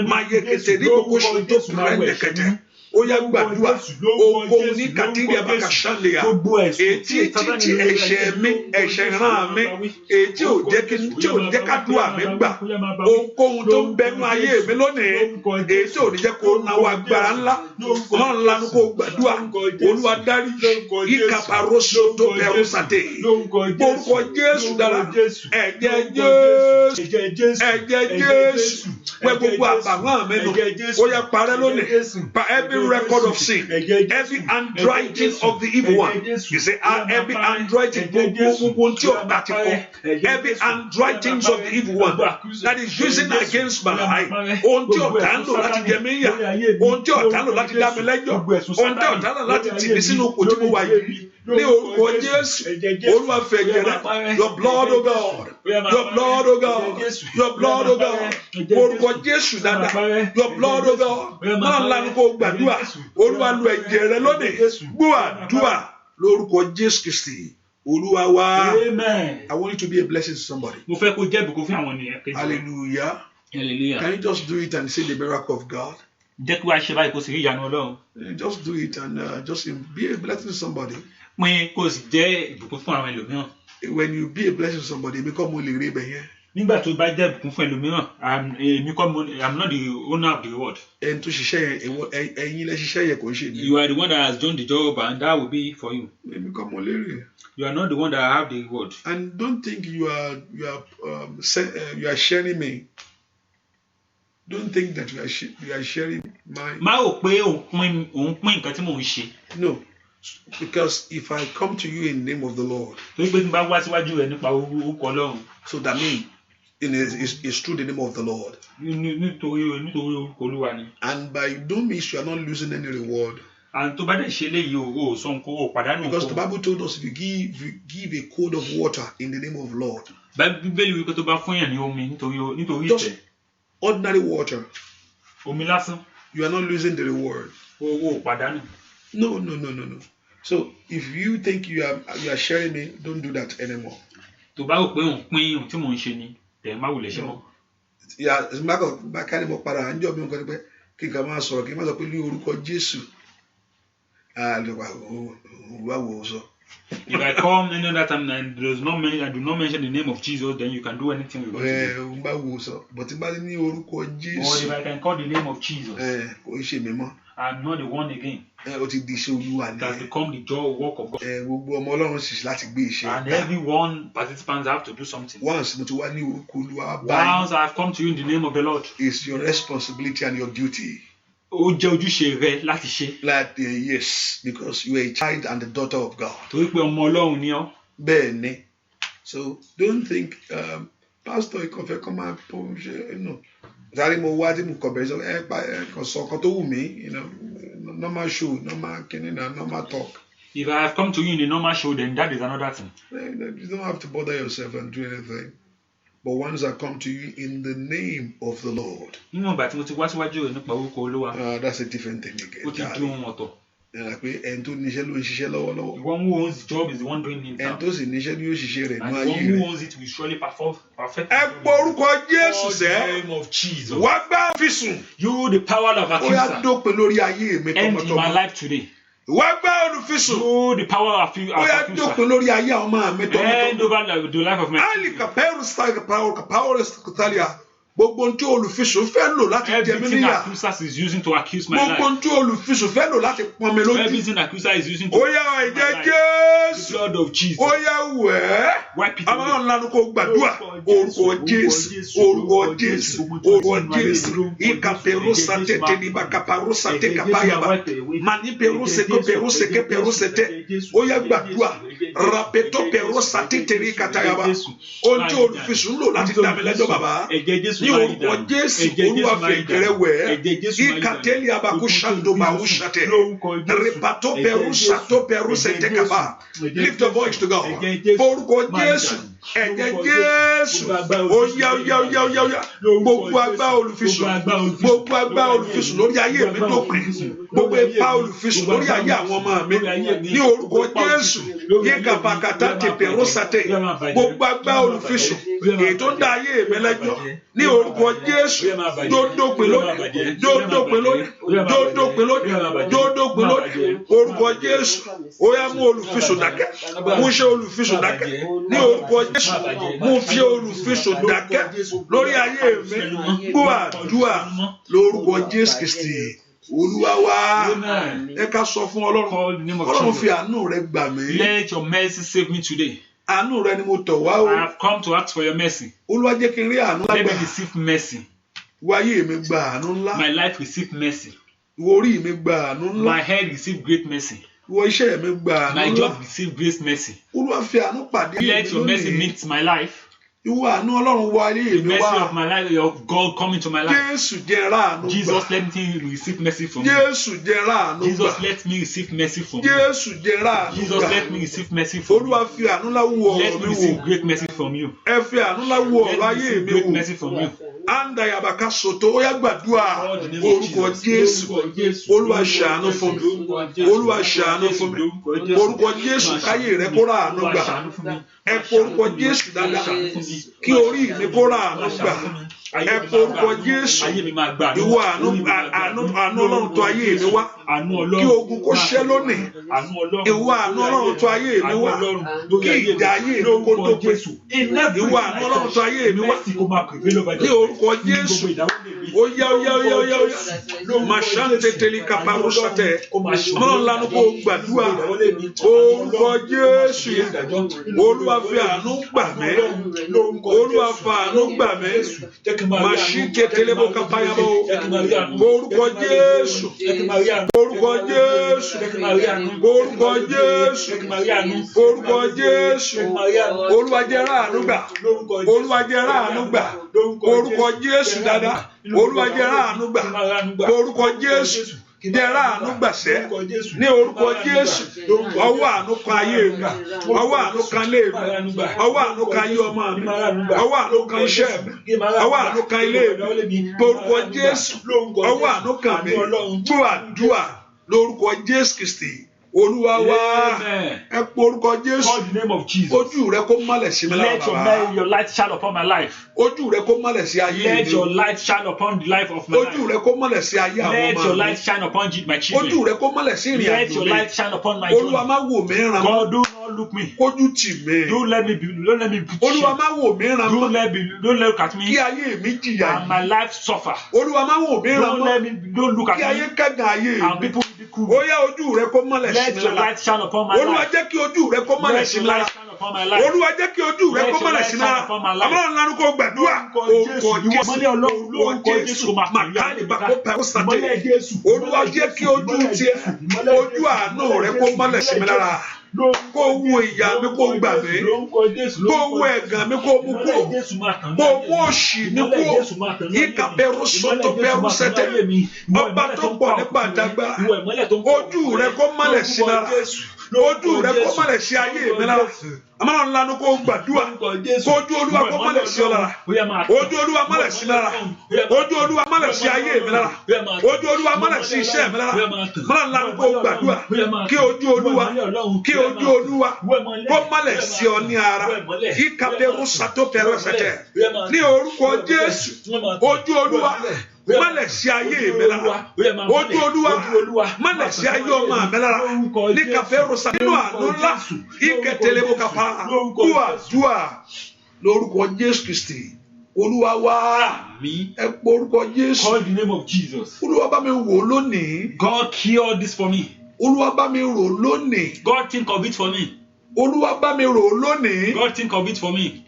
maye kete di boko shoto prende kete oya gbàdúrà ogun ní katiri abakashanleya etí ẹ̀ṣẹ̀ mi ẹ̀ṣẹ̀ ràn mi etí ò jẹ́ ká dúà mi gbà ohunkóhun tó ń bẹnu ayé mi lónìí etí ò ní jẹ́ kó náwó agbára ńlá náà ńlá ní kó gbàdúrà Olúwa dárí ìkàpàrọ̀ṣọ tó bẹ̀rù sàté orúkọ Jésù dára ẹ̀jẹ̀ Jésù wẹ gbogbo àbàwọ́n mi nù ó yẹ parẹ́ lónìí pa every record of sin, every handwriting of the evil one. You say, every handwriting, every handwriting of the evil one that is using against my life. Ohun tí ọ̀tá ń lò láti jẹ mí yà, ohun tí ọ̀tá ń lò láti dá mi lẹ́jọ́, ohun tí ọ̀tá ń lò láti tì mí sínú ipò tí mo wà yìí. Ní orúkọ Jésù, Olúwa fẹ̀jẹ̀ rẹ̀, your blood, O God, your blood, O God, your blood, O God, orúkọ Jésù dáadáa, your blood, O God, máa ń lanu kó gbàdúrà, Olúwa lu ẹ̀jẹ̀ rẹ̀ lónìí, gbọ́ àdúrà lórúkọ Jésù Kristi, Olúwa wa. Amen. I want you to be a blessing to somebody. Mo fẹ́ kó jẹ́ ìbùkún fún àwọn ènìyàn. Hallelujah. Hallelujah. Can you just do it and say the miracle of God? Jẹ́ kí wàá ṣe báyìí kó sì rí ìyanu Ọlọ́run. Just do it and just be a blessing to somebody. Pín kó sì jẹ́ ìbùkún fún àwọn ẹlòmíràn. When you be a blessing to somebody, èmi kọ́ mo lè rí ibẹ̀ yẹn. Nígbà tó bá jẹ́ ìbùkún fún ẹlòmíràn, I'm not the owner of the reward. Ẹni tó ṣiṣẹ́ yẹn, ẹ̀yin lẹ ṣiṣẹ́ yẹn kò ń ṣe mi. You are the one that has done the job and that will be for you. Èmi kọ́ mo lè rí. You are not the one that have the reward. And don't think you are sharing me. Don't think that you are sharing my. Má rò pé òun pín nǹkan tí mò ń ṣe. No, because if I come to you in the name of the Lord. Torí pé tí n bá wá síwájú rẹ nípa orúkọ Ọlọ́run. So that means it's through the name of the Lord. Nítorí orúkọ Olúwa ni. And by doing this you are not losing any reward. And tó bá dẹ̀ ṣe léyìí o sọ nǹkan o pàdánù nǹkan. Because the Bible told us if you give a quart of water in the name of the Lord. Bíbélì wípé tó bá fún yàn ní omi nítorí just ìtẹ̀. Ordinary water. Omi lásán. You are not losing the reward. O pàdánù. No. So if you think you are sharing me, don't do that anymore. Tó bá rò pé òun pín ohun tí mò ń ṣe ni tẹ̀ má wulẹ̀ ṣe mọ́. Yeah, bá kárí mo padà ń jọ mi nǹkan pé kí n kà máa sọ̀rọ̀ kí n máa sọ pé ní orúkọ Jésù. If I come any other time and I do not mention the name of Jesus, then you can do anything you want to do. But if I can call the name of Jesus, I'm not the one again. It has become the work of God. And everyone participants have to do something. Once I've come to you in the name of the Lord, it's your responsibility and your duty. Ó jẹ́ ojúṣe rẹ láti ṣe. Yes, because you are a child and a daughter of God. Torí pé ọmọ Ọlọ́run ni ọ́. Bẹ́ẹ̀ni. So don't think pastor ìkọ̀fẹ́ kan máa tó ṣe sáré mo wá tí mo kọ̀ bẹ̀rẹ̀ sọ ọkàn tó wù mí, normal show, normal kìnìún, normal talk. If I have come to you in the normal show, then that is another thing. You don't have to bother yourself and do anything. But once I come to you in the name of the Lord, that's a different thing again. The one who owns the job is the one doing it now. And the one who owns it will surely perfect. In the name of Jesus. You, the power of accuser, end in my life today. You, the power of accuser, hand over the life of my everything accuser is using to accuse my life. Everything accuser is using to accuse my life. The blood of Jesus. Wipe it Jésù Olúwa fi ìkẹrẹ wẹ̀ ìkàtẹ́lì abakushando bawushate repato perusa to perusa tekaba. Lift your voice to God. Orúkọ Jésù ẹ̀jẹ̀ Jésù oya gbogbo agbá olùfisùn lórí ayé mi dópin, gbogbo ipá olùfisùn lórí ayé àwọn ọmọ mi ní orúkọ Jésù yíkàbàkàtà tèpèrúsàtè, gbogbo agbá olùfisùn èyí tó ń dá ayé mi lẹ́jọ́ ní orúkọ Jésù dódópin lónìí orúkọ Jésù ó yá mú olùfisùn dákẹ́, mú ṣe olùfisùn dákẹ́ ní orúkọ Jésù, mú fi olùfisùn dákẹ́ lórí ayé mi, gbọ́ àdúrà lórúkọ Jésù Kristi Olúwa wa. Ẹ ká sọ fún Ọlọ́run fi àánú rẹ gbà mí. Let your mercy save me today. Àánú rẹ ni mo tọ̀ wá o. I have come to ask for your mercy. Olúwa jẹ́ kí n rí àánú lágbà. Let me receive mercy. Wáyé mi gba àánú ńlá. My life receive mercy. Ìwọ orí mi gba àánú ńlá. My head receive great mercy. Ìwọ iṣẹ́ mi gba àánú ńlá. My job receive great mercy. Olúwa fi àánú pàdé mi lónìí. Let your mercy meet my life. Ìwọ àánú Ọlọ́run wọ ayé mi wá. The mercy of my life, of God come into my life. Jésù jẹ́ ráàánú gbà. Jesus, let me receive mercy from you. Jésù jẹ́ ráàánú gbà. Jesus, let me receive mercy from you. Jésù jẹ́ ráàánú gbà. Jesus, let me receive mercy from you. Olúwa fi àánú ńlá wò ọ̀rọ̀ mi wò. Let me receive great mercy from you. Ẹ fi àánú ńlá wò ọ̀rọ̀ ayé mi wò. Let me receive great mercy from you. Anda yabaka soto ó yá gbàdúrà orúkọ Jésù. Olúwa ṣàánú fún mi. Olúwa ṣàánú fún mi. Orúkọ Jésù káyé rẹ kó ráàánú gbà. Ẹ pọ orúkọ Jésù dáadáa kí orí mi kó ráàánú gbà. Ẹ pọ orúkọ Jésù. Ìwọ àánú Ọlọ́run tó ayé mi wá. Kí ogun kó ṣẹ́ lónìí. Ìwọ àánú Ọlọ́run tó ayé mi wá. Kí ìjà ayé mi kó dópin. Ìwọ àánú Ọlọ́run tó ayé mi wá. Ní orúkọ Jésù. Oya. Màṣáǹtẹ̀ tẹ̀lé kaparu sátẹ̀. Ọlọ́run lánàá kó gbàdúrà. Orúkọ Jésù. Olúwa fi àánú gbà mí. Olúwa fi àánú gbà mí. Màṣíkè tẹlẹbó kápáyàbó. Orúkọ Jésù. Orúkọ Jésù. Orúkọ Jésù. Orúkọ Jésù. Olúwa jẹ́ ráàánú gbà. Olúwa jẹ́ ráàánú gbà. Orúkọ Jésù dáadáa. Olúwa jẹ́ ráàánú gbà. Orúkọ Jésù. Jẹ́ ráàánú gbàṣẹ́ ní orúkọ Jésù. Ọwọ́ àánú kan ayé mi. Ọwọ́ àánú kan ilé mi. Ọwọ́ àánú kan ayé ọmọ mi. Ọwọ́ àánú kan iṣẹ́ mi. Ọwọ́ àánú kan ilé mi. Orúkọ Jésù. Ọwọ́ àánú kan mi. Gbọ́ àdúrà lórúkọ Jésù Kristi. Olúwa wa, ẹ pọ orúkọ Jésù. Call the name of Jesus. Ojú rẹ kó mọ́lẹ̀ sí mi lára bàbá. Let your light shine upon my life. Ojú rẹ kó mọ́lẹ̀ sí ayé mi. Let your light shine upon the life of my life. Ojú rẹ kó mọ́lẹ̀ sí ayé àwọn ọmọ mi. Let your light shine upon my children. Ojú rẹ kó mọ́lẹ̀ sí ìrìn àjò mi. Let your light shine upon my children. Olúwa má wò mí ràn mọ́. God, do not look me. Kójú tì mí. Don't let me be Olúwa má wò mí ràn mọ́. Don't look at me. Kí ayé mi jìyà yìí. And my life suffer. Olúwa má wò mí ràn mọ́. Don't look at me. Kí ayé kẹ́gàn ayé mi. And people will be cool. Ó yá ojú rẹ kó mọ́lẹ̀ sí mi lára. Let your light shine upon my life. Olúwa jẹ́ kí ojú rẹ kó mọ́lẹ̀ sí mi lára. Olúwa jẹ́ kí ojú rẹ kó mọ́lẹ̀ sí mi lára. Àmọ́ ńlá kó gbàdúrà. Orúkọ Jésù. Màkàlì bàkó pẹ̀lú sàtẹ̀. Olúwa jẹ́ kí ojú tiẹ̀, ojú àánú rẹ kó mọ́lẹ̀ sí mi lára. Kó wo ìyà mi kó gbà mí. Kó wo ẹ̀gàn mi kó mú kó. Kó mú òṣì mi kó. Yíká bẹ̀rù sọ́tọ̀ bẹ̀rù sẹ́tẹ̀. Ọba tó pọ̀ nípa àdágbà. Ojú rẹ kó mọ́lẹ̀ sí mi lára. Ojú rẹ kó mọ́lẹ̀ sí ayé mi lára. Àmọ́ ńlá kó gbàdúrà. Ojú Olúwa kó mọ́lẹ̀ sí ọ lára. Ojú Olúwa mọ́lẹ̀ sí mi lára. Ojú Olúwa mọ́lẹ̀ sí ayé mi lára. Ojú Olúwa mọ́lẹ̀ sí iṣẹ́ mi lára. Àmọ́ ńlá kó gbàdúrà. Kí ojú Olúwa kó mọ́lẹ̀ sí ọ ní ara. Ìkàbẹ̀rù sàtó bẹ̀rù sẹ̀tẹ̀. Ní orúkọ Jésù. Ojú Olúwa mọ́lẹ̀ sí ayé mi lára. Ojú Olúwa mọ́lẹ̀ sí ayé ọmọ mi lára. Ní kàbẹ̀rù sàtó nínú àánú ńlá. Ìkẹtẹlẹ bó kapa. Dúà lórúkọ Jésù Kristi. Olúwa wa. Ẹ pọ orúkọ Jésù. Call the name of Jesus. Olúwa bá mi wò lónìí. God cure this for me. Olúwa bá mi rò lónìí. God think of it for me. Olúwa bá mi rò lónìí. God think of it for me.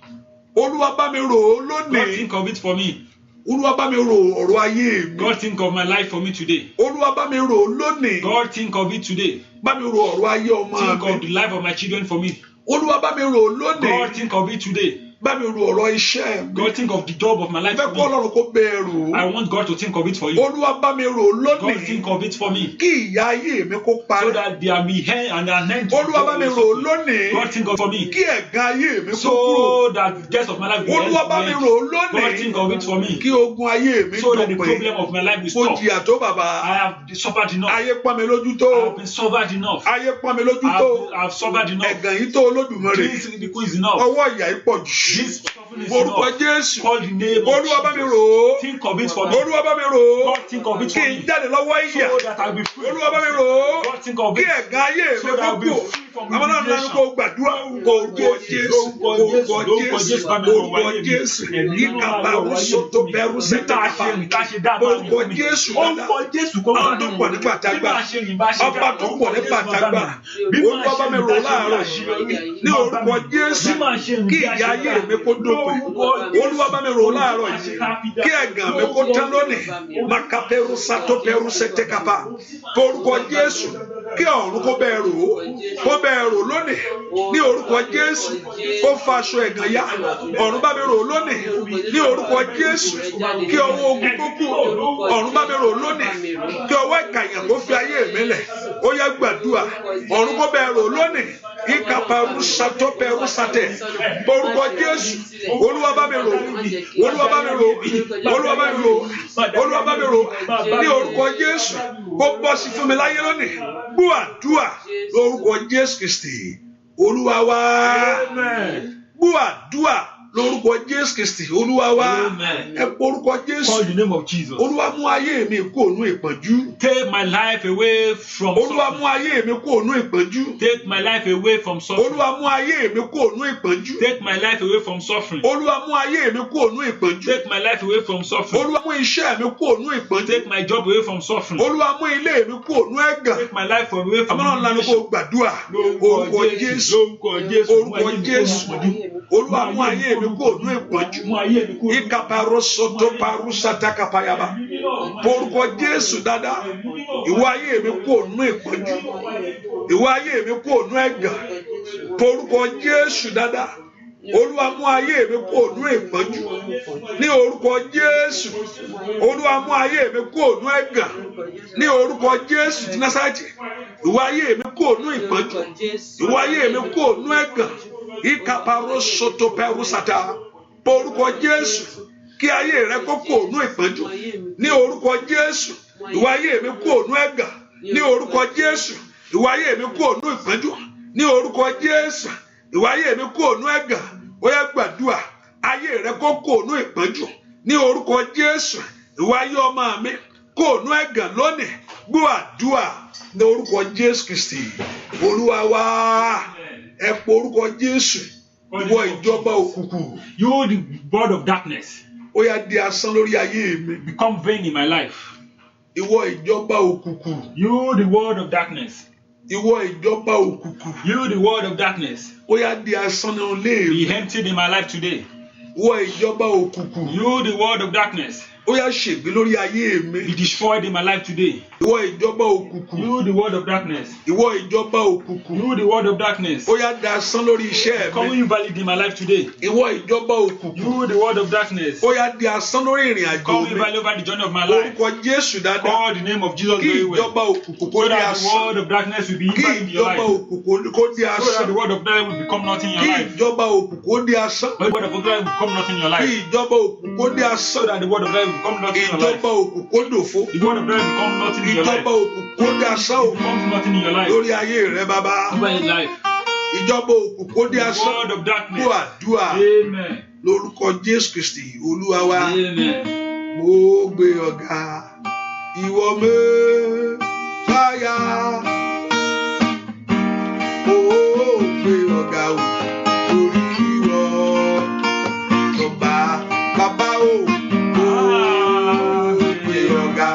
Olúwa bá mi rò lónìí. God think of it for me. Olúwa bá mi rò ọ̀rọ̀ ayé mi. God think of my life for me today. Olúwa bá mi rò lónìí. God think of it today. Bá mi rò ọ̀rọ̀ ayé ọmọ mi. Think of the life of my children for me. Olúwa bá mi rò lónìí. God think of it today. Bá mi rò ọ̀rọ̀ iṣẹ́ mi. God think of the job of my life for me. Fẹ́ kọ́ Ọlọ́run kó bẹ̀rù. I want God to think of it for you. Olúwa bá mi rò lónìí. God think of it for me. Kí ìyà ayé mi kó parí. So that there be end and an end. Olúwa bá mi rò lónìí. God think of it for me. Kí ẹ̀gàn ayé mi kó kúrò. So that the death of my life will end. Olúwa bá mi rò lónìí. God think of it for me. Kí ogun ayé mi so that the problem of my life will stop. Mo jìyà tó bàbá. I have suffered enough. Ayé pọ́n mi lójú tó. I have been suffered enough. Ayé pọ́n mi lójú tó. I have suffered enough. Ẹ̀gàn yìí tó Olódùmarè. This is enough. Ọwọ́ ìyà yìí pọ̀ jù. This suffering is Orúkọ enough. Jésù. Call the name of Olúwa bá mi Jesus. rò ó. Think of it for me. Olúwa bá mi rò ó. God think of it for Kí me. n jáde lọ́wọ́ ìyà. So that I will be free. Olúwa bá mi rò ó. God think of Kí it. ẹ̀gàn ayé mi So that I kó will be kúrò. free from Àwọn náà nánú kó gbàdúrà. Orúkọ Jésù. Orúkọ Jésù. Orúkọ Jésù. Ìkàbà oṣù tó bẹ̀rù sẹ́tà kàbà. Orúkọ Jésù dada. Àwọn tó pọ̀ nípa àtàgbà. Ọba tó pọ̀ nípa àtàgbà. Olúwa bá mi rò láàárọ̀ yìí. Ní orúkọ Jésù. Kí ìyà ayé mi kó dópin. Olúwa bá mi rò láàárọ̀ yìí. Kí ẹ̀gàn mi kó tán lónìí. Màkàbẹ̀rù sàtó bẹ̀rù sẹ́tẹ̀ kàbà. Orúkọ Jésù. Kí ọ̀run kó bẹ̀ rò ó. Kó bẹ̀ rò lónìí. Ní orúkọ Jésù. Kó fa aṣọ ẹ̀gàn yá. Ọ̀run bá mi rò lónìí. Ní orúkọ Jésù. Kí ọwọ́ ogun tó kù. Ọ̀run bá mi rò lónìí. Kí ọwọ́ ìkàyàn kó fi ayé mi lẹ̀. Ó yá gbàdúrà. Ọ̀run kó bẹ̀ rò lónìí. Ìkàpàrú sàtó bẹ̀rù sàtẹ̀. Orúkọ Jésù. Olúwa bá mi rò. Olúwa bá mi rò. Olúwa bá mi rò. Olúwa bá mi rò. Ní orúkọ Jésù. Kó bọ́ sí fún mi láyé lónìí. Gbọ́ àdúrà lórúkọ Jésù Kristi. Olúwa wa. Gbọ́ àdúrà lórúkọ Jésù Kristi. Olúwa wa. Ẹ pọ orúkọ Jésù. Call the name of Jesus. Olúwa mú ayé mi kúrò nínú ìpọ́njú. Take my life away from Olúwa mú ayé mi kúrò nínú ìpọ́njú. Take my life away from suffering. Olúwa mú ayé mi kúrò nínú ìpọ́njú. Take my life away from suffering. Olúwa mú ayé mi kúrò nínú ìpọ́njú. Take my life away from suffering. Olúwa mú iṣẹ́ mi kúrò nínú ìpọ́njú. Take my job away from suffering. Olúwa mú ilé mi kúrò nínú ẹ̀gàn. Take my life away from Àmọ́ náà ló kó gbàdúrà. Orúkọ Jésù. Orúkọ Jésù. Olúwa mú ayé mi mi kúrò nínú ìpọ́njú. Ìkàpàrọ̀ sọ̀tọ̀ parú sàtàkàpàyàbà. Orúkọ Jésù dáadáa. Ìwọ ayé mi kúrò nínú ìpọ́njú. Ìwọ ayé mi kúrò nínú ẹ̀gàn. Orúkọ Jésù dáadáa. Olúwa mú ayé mi kúrò nínú ìpọ́njú. Ní orúkọ Jésù. Olúwa mú ayé mi kúrò nínú ẹ̀gàn. Ní orúkọ Jésù ti Násárẹ́tì. Ìwọ ayé mi kúrò nínú ìpọ́njú. Ìwọ ayé mi kúrò nínú ẹ̀gàn. Ìkàpàrọ̀ sọ̀tọ̀ pẹ̀rù sàtà. Orúkọ Jésù. Kí ayé rẹ kó kúrò nínú ìpọ́njú. Ní orúkọ Jésù. Ìwọ ayé mi kúrò nínú ẹ̀gàn. Ní orúkọ Jésù. Ìwọ ayé mi kúrò nínú ìpọ́njú. Ní orúkọ Jésù. Ìwọ ayé mi kúrò nínú ẹ̀gàn. Ó yá gbàdúrà. Ayé rẹ kó kúrò nínú ìpọ́njú. Ní orúkọ Jésù. Ìwọ ayé ọmọ mi kúrò nínú ẹ̀gàn lónìí. Gbọ́ àdúrà ní orúkọ Jésù Kristi. Olúwa wa. Ẹ pọ orúkọ Jésù. Ìwọ ìjọba òkùnkùn. You the board of darkness. Ó yá di asán lórí ayé mi. Become vain in my life. Ìwọ ìjọba òkùnkùn. You the word of darkness. Ìwọ ìjọba òkùnkùn. You the word of darkness. Ó yá di asán nínú ilé mi. Be emptied in my life today. Ìwọ ìjọba òkùnkùn. You the word of darkness. Ó yá ṣègbé lórí ayé mi. Be destroyed in my life today. Ìwọ ìjọba òkùnkùn. You the word of darkness. Ìwọ ìjọba òkùnkùn. You the word of darkness. Ó yá di asán lórí iṣẹ́ mi. Become invalid in my life today. Ìwọ ìjọba òkùnkùn. You the word of darkness. Ó yá di asán lórí ìrìn àjò mi. Become invalid over the journey of my life. Orúkọ Jésù dáadáa. Call the name of Jesus very well. Kí ìjọba òkùnkùn kó So di that the asán. word of darkness will be invalid in your Kí ìjọba life. òkùnkùn kó di So that asán. the word of darkness will become nothing in Kí your life. ìjọba òkùnkùn kó di asán. But the word of darkness will become nothing in your Kí life. ìjọba òkùnkùn kó di asán. So that the word of darkness will become nothing in your life. Ìjọba òkùnkùn kó dòfo. The word of darkness will become nothing in your life. Ìjọba òkùnkùn kó di asán o. Becomes nothing in your life. Lórí ayé rẹ bàbá. Over your life. Ìjọba òkùnkùn kó di The asán. word of darkness. Gbọ́ àdúrà. Amen. Lórúkọ Jésù Kristi Olúwa wa. Amen. Mo gbé ọ̀gá. Ìwọ Mẹ́sáyà. Mo gbé ọ̀gá o. Torí ìwọ lọ́ba bàbá o. Mo gbé ọ̀gá.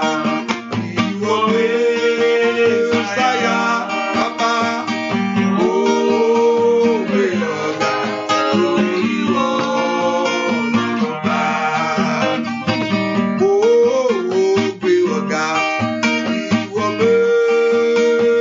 Ìwọ Mẹ́sáyà bàbá. Mo gbé ọ̀gá. Torí ìwọ lọ́ba. Mo gbé ọ̀gá. Ìwọ Mẹ́sáyà.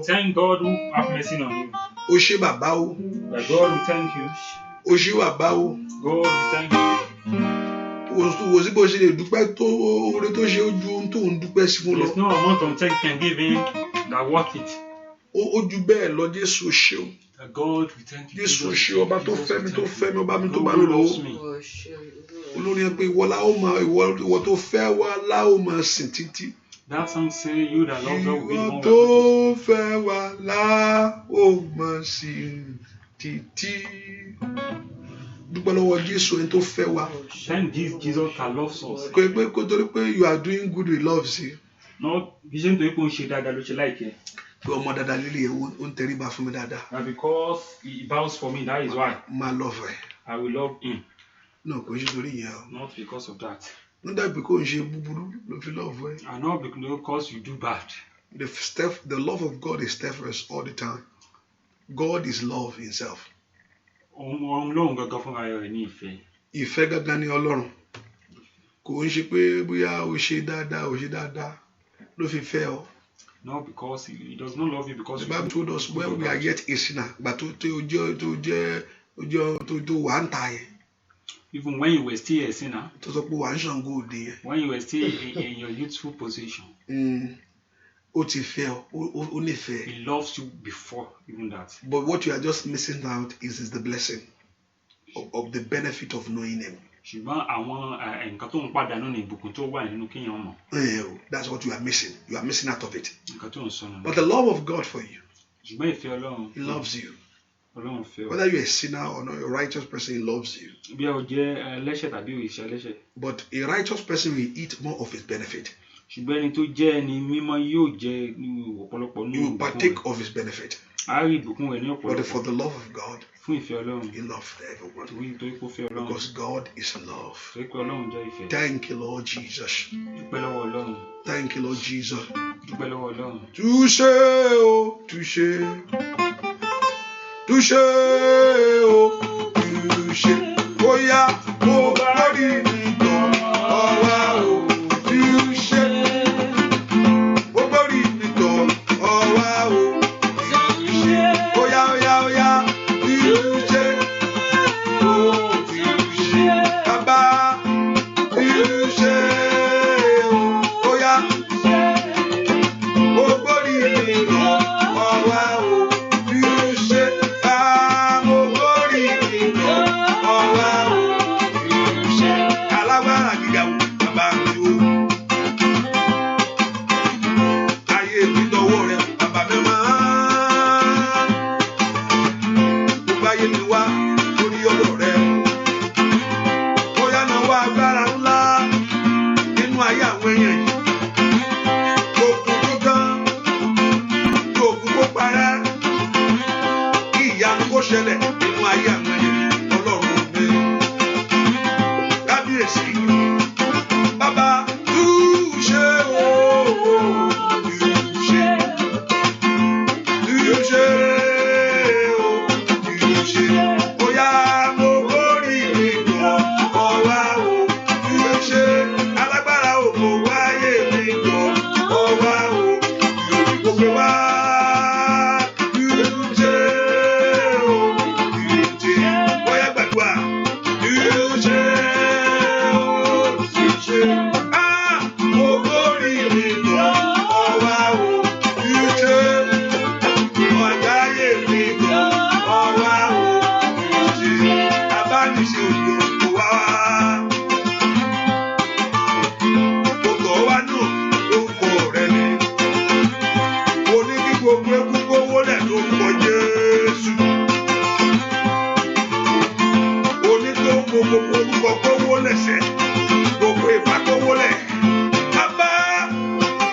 Thank God who have mercy on you. O ṣé bàbá o. That God will thank you. O ṣí wà báwo. God, we thank you. Wò sí bó ṣe lè dúpẹ́ tó oore tó ṣe ojú ohun tó ń dúpẹ́ sí fún lọ. There's no amount of thanks you can give him that worth it. Ojú bẹ́ẹ̀ lọ Jésù ṣe o. God, we thank you. Jésù ṣe ọba tó fẹ́ mi ọba mi tó bá mi lọ. Olórin pé ìwọ tó fẹ́ wa la ó máa sìn títí. That song say you that love God will be Ìwọ tó fẹ́ wa la ó máa sìn títí. Dúpẹ́ lọ́wọ́ Jésù ẹni tó fẹ́ wa. Thank Jesus that loves us. Kò pé kó torí pé you are doing good, he loves you. No, vision to ipò ń ṣe dáadáa ló ṣe láìkẹ́. Pé ọmọ dáadáa lílé ẹ̀ ó ń tẹríba fún mi dáadáa. And because he bows for me, that is why. Máa love ẹ̀. I will love him. No, kò ṣe torí yẹn o. Not because of that. Not that because ń ṣe búburú ló fi love ẹ̀. And not because you do bad. The love of God is steadfast all the time. God is love himself. Ọlọ́run gangan fúnra rẹ̀ ní ìfẹ́. Ìfẹ́ gangan ni Ọlọ́run. Kò ń ṣe pé bóyá o ṣe dáadáa ló fi fẹ́ ọ. No, because he does not love you because the Bible told us when we are yet a sinner, but tó wà ń ta yẹn. Even when you were still a sinner. Tó sọ pé wà ń ṣàngó òde yẹn. When you were still in your youthful position. Ó ti fẹ́ ọ, ó nífẹ̀ẹ́. He loves you before even that. But what you are just missing out is the blessing of the benefit of knowing him. Ṣùgbọ́n àwọn nǹkan tó ń pàdánù ní ìbùkún tó wà nínú kéèyàn mọ̀. That's what you are missing. You are missing out of it. Nǹkan tó ń sọnù. But the love of God for you. Ṣùgbọ́n ìfẹ́ Ọlọ́run. He loves you. Ọlọ́run fẹ́ ọ. Whether you are a sinner or not, a righteous person, he loves you. Bí o jẹ́ ẹlẹ́ṣẹ̀ tàbí o ìṣe ẹlẹ́ṣẹ̀. But a righteous person will eat more of his benefit. Ṣùgbọ́n ẹni tó jẹ́ ẹni mímọ́ yóò jẹ ọ̀pọ̀lọpọ̀ nínú ìbùkún rẹ̀. You will partake of his benefit. A rí ìbùkún rẹ̀ ní ọ̀pọ̀lọpọ̀. But for the love of God, fún ìfẹ́ Ọlọ́run. he loved everyone. Torí kó fẹ́ Ọlọ́run. Because God is love. Torí pé Ọlọ́run jẹ́ ìfẹ́. Thank you, Lord Jesus. Dúpẹ́ lọ́wọ́ Ọlọ́run. Thank you, Lord Jesus. Dúpẹ́ lọ́wọ́ Ọlọ́run. Touché o, touché. Touché o, touché. Bóyá mo bá rí nìkan ọwá o, touché. Mo bá rí nìkan ọwá o, touché. Bóyá, touché. O, touché. Bàbá, touché o, bóyá. Mo bá rí nìkan ọwá o, touché. Mo bá rí nìkan ọwá o, touché. Alágbára gíga o, bàbá mi o. Ayé mi lọ́wọ́ rẹ̀, bàbá mi máa. Gbogbo ayé mi wá lórí ọ̀dọ̀ rẹ̀. Bóyá náà wá agbára ńlá nínú ayé àwọn èèyàn yìí. Òkun tó tán, òkun kó parẹ́. Kí ìyanu kó ṣẹlẹ̀ nínú ayé àwọn èèyàn yìí. Ọlọ́run mi. Kábíyèsí. Bàbá touché o, touché. Touché o, touché. Bóyá mo borí nìkan ọwá o, touché. Alágbára o kò wáyé nìkan ọwá o, gbogbo wa. Touché o, touché. Bóyá gbàdúrà. Touché o, touché. Mo borí nìkan ọwá o, touché. Ọ̀gáyé nìkan ọwá o, touché. Abániṣe òjò kò wá. Gbogbo wa náà lórúkọ rẹ ni. Mo ní kí gbogbo eku gbówó lẹ̀ lórúkọ Jésù. Mo ní tó gbogbo orúkọ gbówó lẹ̀sẹ̀. Gbogbo ìfà gbówó lẹ̀. Bàbá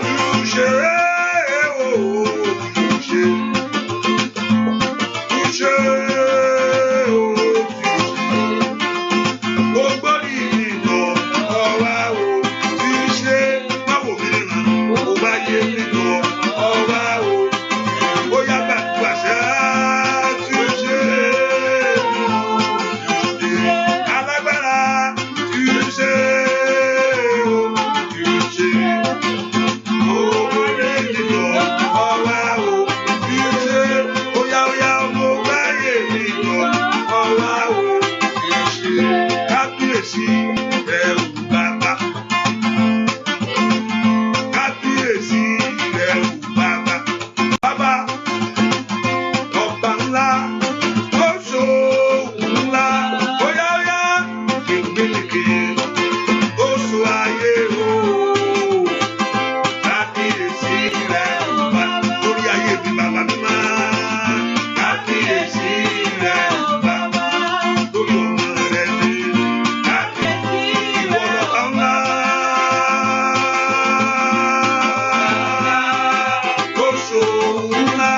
touché o, touché. Touché o, touché. Mo gbọ́ ní kábíyèsí rẹ̀ ò bàbá. Kábíyèsí rẹ̀ ò bàbá. Bàbá ọba ńlá ó ṣòwò ńlá. Óyá óyá kékeré ó ṣò ayé o. Kábíyèsí rẹ̀ ò bàbá. Lórí ayé mi bàbá mi máa. Kábíyèsí rẹ̀ ò bàbá. Lórí ọmọ rẹ̀ ni. Kábíyèsí ìwọ lọ́ba ńlá. Ó ṣòwò ńlá.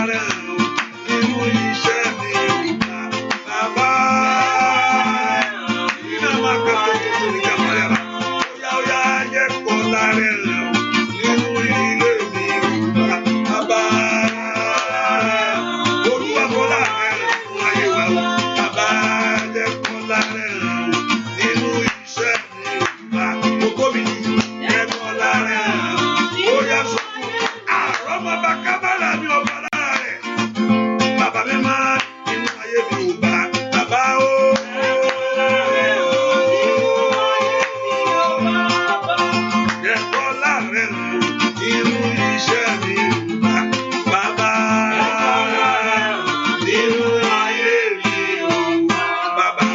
rẹ̀ nínú iṣẹ́ mi bàbá. Iná máa gbé tó kótó ní kàmáyà rà. Óyá jẹ́ kọ́lá rẹ̀ nínú ilé mi bàbá. Olúwa kọ́lá rẹ̀ fún ayé wa bàbá. Jẹ́ kọ́lá rẹ̀ nínú iṣẹ́ mi gbogbo mi jẹ́ kọ́lá rẹ̀. Óyá sọ fún àrọ́mọ bá kábàlà mi ọba lára rẹ̀. Bàbá mi máa nínú ayé mi ò bá bàbá o. Jẹ́ kọ́lá rẹ̀ nínú iṣẹ́ mi bàbá. Nínú ayé mi bàbá.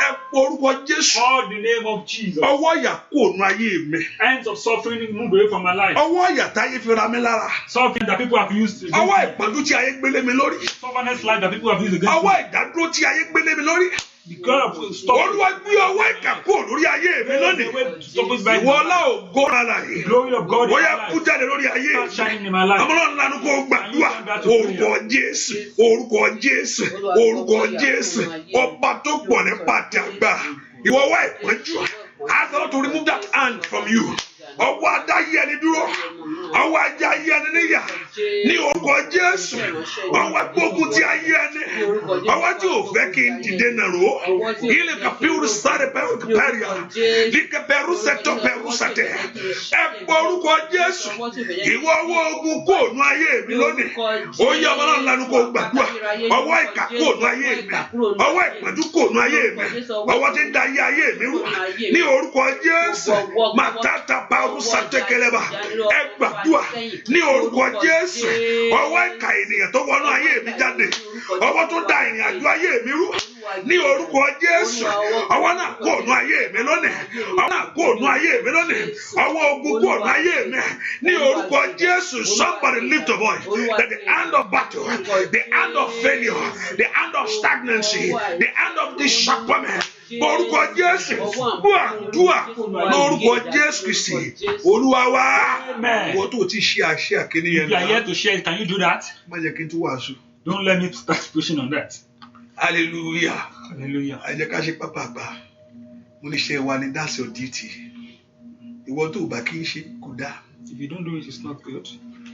Ẹ porúkọ Jésù. Call the name of Jesus. Ọwọ́ ìyà kúrò nínú ayé mi. Ends of suffering move away from my life. Ọwọ́ ìyà táyé fi ra mi lára. Suffering that people have used. Ọwọ́ ìpọ́njú tí ayé gbélé mi lórí. Stubbornness life that people have used against. Ọwọ́ ìdádúró tí ayé gbélé mi lórí. The God of stop. Olúwa gbé ọwọ́ ìkà kúrò lórí ayé mi lónìí. Ìwọ ọlá ògo ara yìí. Glory of God in my Bóyá kú life. jáde lórí ayé mi. Start shining in my life. Àmọ́ náà lanu kó gbàdúrà. Orúkọ Jésù, orúkọ Jésù, orúkọ Jésù. Ọba tó pọ̀ ní pàtẹ agbára. Ìwọ ọwọ́ ìpọ́njú. Ask the Lord to remove that hand from you. Ọwọ́ adáyé ẹni dúró. Ọwọ́ ajá ayé ẹni níyà. Ní orúkọ Jésù. Ọwọ́ gbógun ti ayé ẹni. Ọwọ́ tí ò fẹ́ kí n dìde nàró. Ilé kàpíwúrú sáré pẹ̀lú kàpẹ́rìà. Líkẹ́ pẹ̀rú sẹ́tọ̀ pẹ̀rú sẹ́tẹ̀. Ẹ pọ̀ orúkọ Jésù. Ìwọ ọwọ́ ogun kò nú ayé mi lónìí. Ó yẹ ọmọ náà lanu kó gbàdúrà. Ọwọ́ ìkà kò nú ayé mi. Ọwọ́ ìpọ́njú kò nú ayé mi. Ọwọ́ tí ń da ayé mi rú. Ní orúkọ Jésù. Màtátà pàrọ̀ sàtẹ́kẹlẹ́bà. Ẹ gbàdúrà ní orúkọ Jésù. Ọwọ́ ìkà ènìyàn tó wọnú ayé mi jáde. Ọwọ́ tó da ìrìn àjò ayé mi rú. Ní orúkọ Jésù. Ọwọ́ náà kò nú ayé mi lónìí. Ọwọ́ náà kò nú ayé mi lónìí. Ọwọ́ ogun kò nú ayé mi. Ní orúkọ Jésù. Somebody lift a voice. That the hand of battle, the hand of failure, the hand of stagnancy, the hand of disappointment. Orúkọ Jésù. Dúà lórúkọ Jésù Kristi. Olúwa wa. Wọ́n tó ti ṣe àṣẹ àkíní yẹn. If you are here to share, can you do that? Má jẹ́ kí n tún wàásù. Don't let me start pushing on that. Hallelujah. Hallelujah. Ẹ jẹ́ ká ṣe pápá àgbà. Mo ní ṣe wa ni that's your duty. Ìwọ tó bá kí n ṣe kò dáa. If you don't do it, it's not good.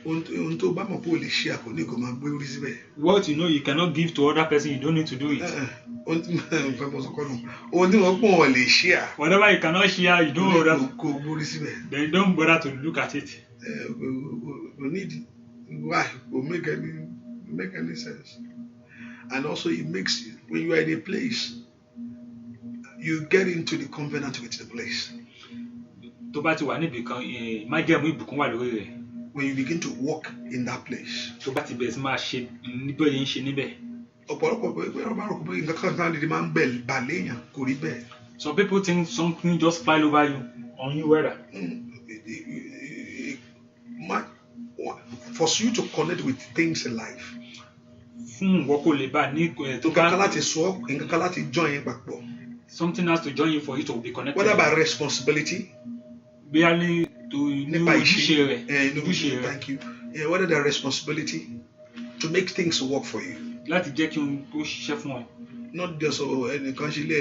Ohun tó bá mọ̀ pé o lè ṣe àkóní kò máa gbé orí síbẹ̀. What you know you cannot give to other person, you don't need to do it. Ohun tí wọ́n pọ̀ wọ́n lè ṣe à. Whatever you cannot share, you don't bother. Kò gbórí síbẹ̀. Then don't bother to look at it. Why? It will make any sense. And also it makes, when you are in a place, you get into the covenant with the place. Tó bá ti wà níbi kan, májẹ̀mú ìbùkún wà lórí rẹ̀. When you begin to walk in that place. Tó bá ti bẹ̀rẹ̀ sí máa ṣe níbẹ̀ yẹn ṣe níbẹ̀. Ọ̀pọ̀lọpọ̀ pé ọba rò pé nǹkan kan náà lè máa ń bẹ̀ balẹ̀ èèyàn kò rí bẹ́ẹ̀. Some people think something just fly over you on you weather. For you to connect with things in life. Fún ìwọ kò lè bá ní tó bá. Nǹkan kan láti join yín papọ̀. Something has to join you for you to be connected. Whether by responsibility. Barely to nípa ojúṣe rẹ̀. Thank you. Whether the responsibility to make things work for you. Láti jẹ́ kí n kó ṣiṣẹ́ fún ọ. Not just ẹnìkan ṣe lé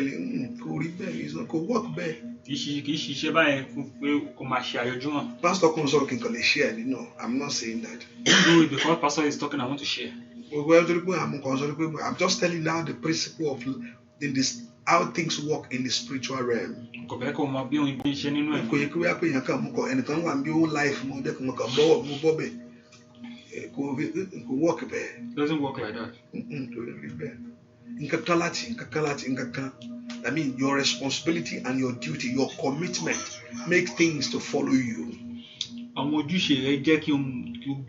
kò rí bẹ́ẹ̀ kò work bẹ́ẹ̀. Kì í ṣiṣẹ́ báyẹn pé kò máa ṣe àyọjúmọ́. Pastor kan sọ̀rọ̀ kí n kàn lè share ni. No, I'm not saying that. Do it because pastor is talking, I want to share. I'm just telling you now the principle of in this how things work in the spiritual realm. Kò bẹ́ẹ̀ kó mọ bí òun ṣe nínú ẹ̀. Kò yẹ kí wíwá pé èèyàn kàn mú kọ ẹnìkan wà ní own life mo jẹ́ kí mo kàn bọ́ bẹ̀. Kò work bẹ́ẹ̀. Doesn't work like that. Nǹkan kan. I mean, your responsibility and your duty, your commitment, make things to follow you. Àwọn ojúṣe rẹ jẹ́ kí o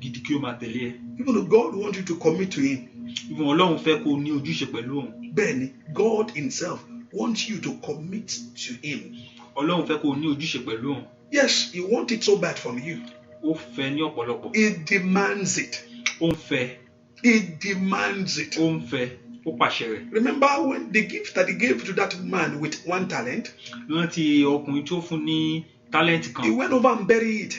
gidi kí o máa tẹ̀lé ẹ. Even though God wants you to commit to Him. Even Ọlọ́run fẹ́ kó o ní ojúṣe pẹ̀lú òun. Bẹ́ẹ̀ni, God Himself wants you to commit to Him. Ọlọ́run fẹ́ kó o ní ojúṣe pẹ̀lú òun. Yes, He wants it so bad from you. Ó fẹ́ ní ọ̀pọ̀lọpọ̀. He demands it. Ó ń fẹ́. He demands it. Ó ń fẹ́. Ó pàṣẹ rẹ̀. Remember when the gift that He gave to that man with one talent? Rántí ọkùnrin tó fún ní talent kan. He went over and buried it.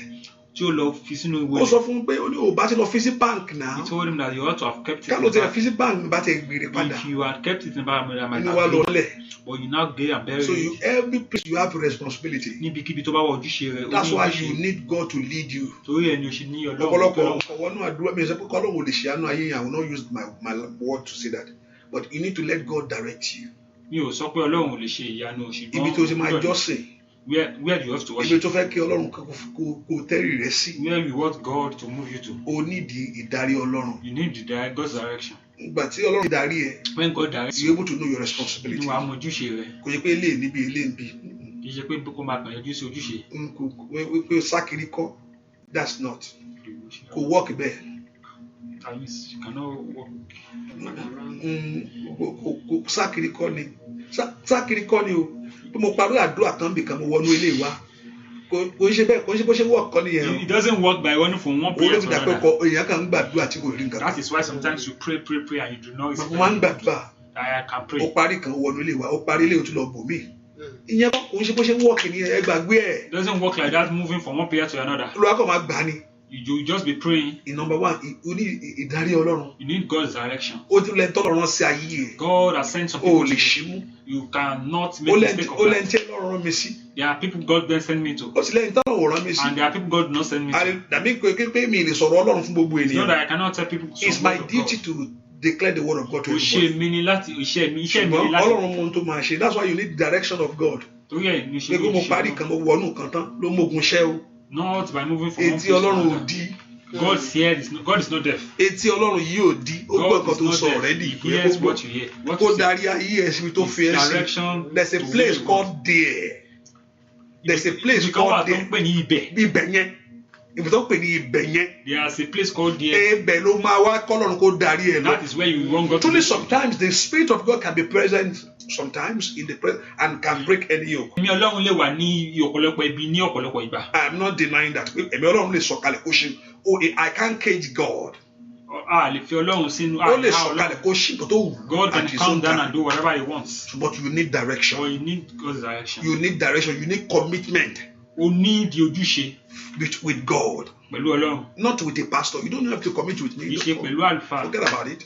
tí ó lọ fi sínú ìwé. Ó sọ fún pé ó ní o bá ti lọ fi sí bank náà. He told him that you ought to have kept it. Ká ló ti fi sí bank bá ti gbèrè padà. If you had kept it in bank, I might have paid. But you now get and bury it. So every place you have a responsibility. Níbikíbi tó bá wà ojúṣe rẹ̀. That's why you need God to lead you. Torí ẹni o ṣe ní Ọlọ́run. Ọ̀pọ̀lọpọ̀ ọwọ́nú àdúrà mi sọ pé Ọlọ́run ò lè ṣe àánú ayé yẹn. I will not use my word to say that. But you need to let God direct you. Mi ò sọ pé Ọlọ́run ò lè ṣe ìyanu ṣùgbọ́n. Ibi tó ti máa jọ́sìn. Where do you have to worship? Ibi tó fẹ́ kí Ọlọ́run kó tẹ́rì rẹ sí. Where you want God to move you to. O need ìdarí Ọlọ́run. You need God's direction. Ìgbà tí Ọlọ́run darí ẹ. When God directs you, are able to know your responsibility. Inú àwọn ojúṣe rẹ̀. Kò yẹ pé eléyìí níbi eléyìí níbi. Kì í ṣe pé kó máa kàn yọjú sí ojúṣe. Pé sákìrì kọ́, that's not. Kò work bẹ́ẹ̀. That means you cannot work. Sákìrì kọ́ ni o. Mo parí àdúrà kan bìkan mo wọnú ilé wa. Kò ṣe bẹ́ẹ̀ kò ṣe bó ṣe work kọ́ nìyẹn. It doesn't work by running from one prayer to another. Èèyàn kan ń gbàdúrà tí kò rí nǹkan. That is why sometimes you pray and you do not. Mo máa ń gbàdúrà. I can pray. Ó parí kan wọnú ilé wa, ó parí ilé ó tún lọ bò mí. Ìyẹn kò ṣe bó ṣe work nìyẹn ẹ gbàgbé ẹ̀. It doesn't work like that, moving from one prayer to another. Olúwa kò máa gbà ni. You just be praying. In number one, you need ìdarí Ọlọ́run. You need God's direction. Ó ti lẹ́ni tọ́lọ́run sí ayé ẹ̀. God has sent some people. O lè ṣí mú. You cannot make mistake of that. Ó lẹ́ni tí Ọlọ́run rán mi sí. There are people God then send me to. Ó ti lẹ́ni tọ́lọ́run rán mi sí. And there are people God not send me to. Dàbí pé mi lè sọ̀rọ̀ Ọlọ́run fún gbogbo ènìyàn. So that I cannot tell people. It's my duty to declare the word of God to everybody. Iṣẹ́ mi ni láti. Ṣùgbọ́n Ọlọ́run mọ ohun tó máa ṣe. That's why you need the direction of God. Torí ẹ̀ ní ṣe. Pé kó mo parí kan mo wọnú kan tán ló mógun ṣẹ́ o. Not by moving from one place to another. Etí Ọlọ́run ò di. God is not deaf. Etí Ọlọ́run yìí ò di. Ó gbọ́ nǹkan tó sọ already. He hears what you hear. Kó darí ayé ẹ̀ síbi tó fi ẹ́ sí. There's a place called there. There's a place called there. Ibi kan wà tó ń pè ní ibẹ̀. Ibẹ̀ yẹn. Ibi tó ń pè ní ibẹ̀ yẹn. There's a place called there. Ibẹ̀ ló máa wá kọ́lọ́run kó darí ẹ̀ lọ. That is where you want God to. Truly sometimes the spirit of God can be present sometimes in the present and can break any yoke. Ẹ̀mí Ọlọ́run lè wà ní ọ̀pọ̀lọpọ̀ ibi ní ọ̀pọ̀lọpọ̀ ìgbà. I am not denying that. Ẹ̀mí Ọlọ́run lè sọ̀kalẹ̀ kó ṣe. I can't cage God. A lè fi Ọlọ́run sínú. Ó lè sọ̀kalẹ̀ kó ṣe tó wù. God can come down and do whatever he wants. But you need direction. But you need God's direction. You need direction. You need commitment. O ní di ojúṣe. With God. Pẹ̀lú Ọlọ́run. Not with a pastor. You don't have to commit with me. Ìṣe pẹ̀lú àlùfáà. Forget about it.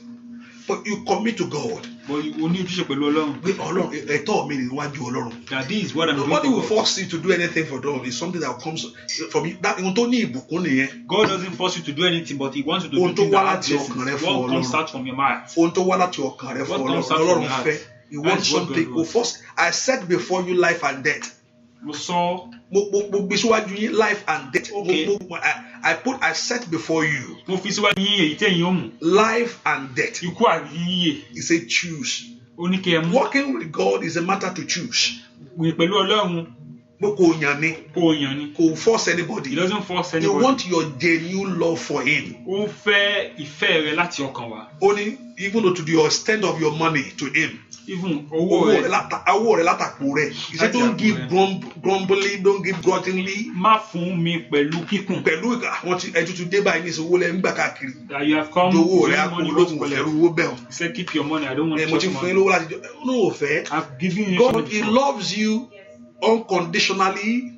But you commit to God. But o ní ojúṣe pẹ̀lú Ọlọ́run. Pé Ọlọ́run ẹ̀tọ́ mi níwájú Ọlọ́run. That this is what I'm doing. Nobody will force you to do anything for God. It's something that comes from you. That ohun tó ní ìbùkún nìyẹn. God doesn't force you to do anything, but He wants you to do things that are blessings. What comes out from your mouth? Ohun tó wá láti ọkàn rẹ fún Ọlọ́run fẹ́. You want something. First, I set before you life and death. Mo sọ. Mo gbé síwájú yín life and death. Okay. I set before you. Mo fi síwájú yín èyí tẹ́yin ó mú. Life and death. Ikú àti yíyè. He said choose. Ó ní kí ẹ mú. Walking with God is a matter to choose. Pẹ̀lú Ọlọ́run. Kò yàn ni. Kò yàn ni. Kò force anybody. He doesn't force anybody. You want your genuine love for him. Ó fẹ́ ìfẹ́ rẹ láti ọkàn wa. Only even to the extent of your money to him. Even owó rẹ látàkù rẹ. He said don't give grumbly, don't give grudgingly. Má fún mi pẹ̀lú kíkùn. Pẹ̀lú àwọn tí ẹtùtù dé báyìí ní ìṣòwò lẹ́ ń gbà káàkiri. That you have come to owó rẹ àpò ológun pẹ̀lú owó bẹ́ẹ̀ o. He said keep your money, I don't want to mo ti fún yín lówó láti jọ no òfẹ́. I've given you. God he loves you unconditionally.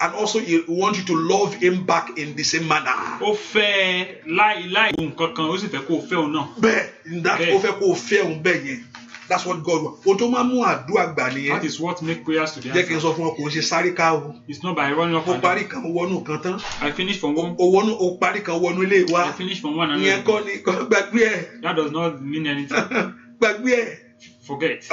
And also he wants you to love him back in the same manner. Ó fẹ́ láì ohun kankan, ó sì fẹ́ kó o fẹ́ òun náà. Bẹ́ẹ̀ ó fẹ́ kó o fẹ́ òun bẹ́ẹ̀ yẹn. That's what God wants. Ohun tó máa mú àdúrà gbà nìyẹn. That is what make prayers to be answered. Jẹ́ kí n sọ fún ọ kò ń ṣe sáré ká o. It's not by running up and down. Ó parí kan wọnú kan tán. I finished from one. Ó parí kan wọnú ilé wa. I finished from one. Ìyẹn kọ́ ni gbàgbé ẹ̀. That does not mean anything. Gbàgbé ẹ̀. Forget.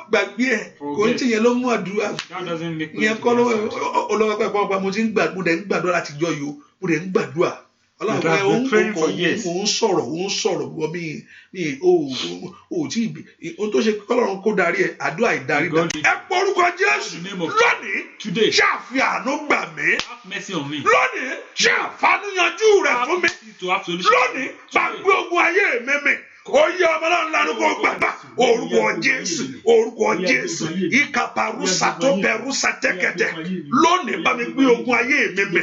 Gbàgbé ẹ̀. Kò ń tìyẹn ló mú àdúrà. That doesn't make ìyẹn kọ́ lọ́wọ́ pẹ́pẹ́ mo ti ń gbàdúrà láti jọ yìí o mo dẹ̀ ń gbàdúrà. Ọlọ́run òun sọ̀rọ̀ wọ mi ò tí ì ohun tó ṣe kọ́lọ́run kó darí ẹ̀ àdúrà ìdarí dá. Ẹ pọ orúkọ Jésù lónìí ṣáàfi àánú gbà mí lónìí ṣáàfánú yanjú rẹ̀ fún mi lónìí gbàgbé ogun ayé mi. Oyè ọmọ náà lánàá kó gbàgbà orúkọ Jésù ìkàpàrúsà tó bẹ̀rúsà tẹ́kẹ̀tẹ̀ lónìí bá mi gbé ogun ayé mi mì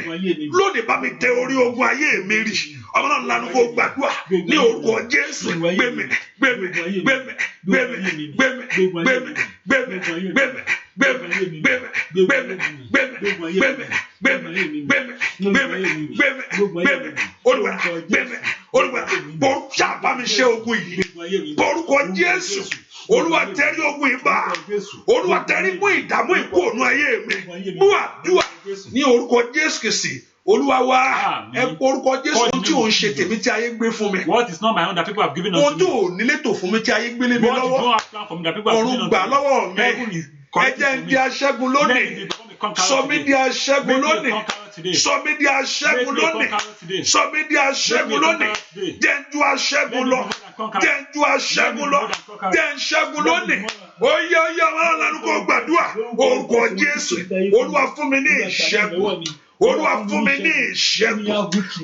lónìí bá mi tẹ orí ogun ayé mi rì ọmọ náà lánàá kó gbàdúrà ní orúkọ Jésù gbẹmí Olúwa gbẹmẹ Olúwa bọ sábà mi ṣe ogun yìí borúkọ Jésù Olúwa tẹrí ogun yìí bá Olúwa tẹrí mú ìdààmú ìkóònù ayé mi mú àdúrà ní orúkọ Jésù Kristi Olúwa wa ẹ orúkọ Jésù ohun tí ò ń ṣe tèmi tí ayé gbé fún mi. What is not my own that people have given unto me. Ohun tó ò nílé tó fún mi tí ayé gbé lé mi lọ́wọ́. What is not plan for me that people have given unto me. Ọ̀run gbà lọ́wọ́ mi. Ẹ jẹ́ n di aṣẹ́gun lónìí. Sọ mí di aṣẹ́gun lónìí. Sọ mí di aṣẹ́gun lónìí. Sọ mí di aṣẹ́gun lónìí. Jẹ́ n ju aṣẹ́gun lọ. Jẹ́ n ju aṣẹ́gun lọ. Jẹ́ n ṣẹ́gun lónìí. Oyè ọmọ aláàánú kò gbàdúrà. Orúkọ Jésù. Olúwa fún mi ní ìṣẹ́gun. Olúwa fún mi ní ìṣẹ́gun.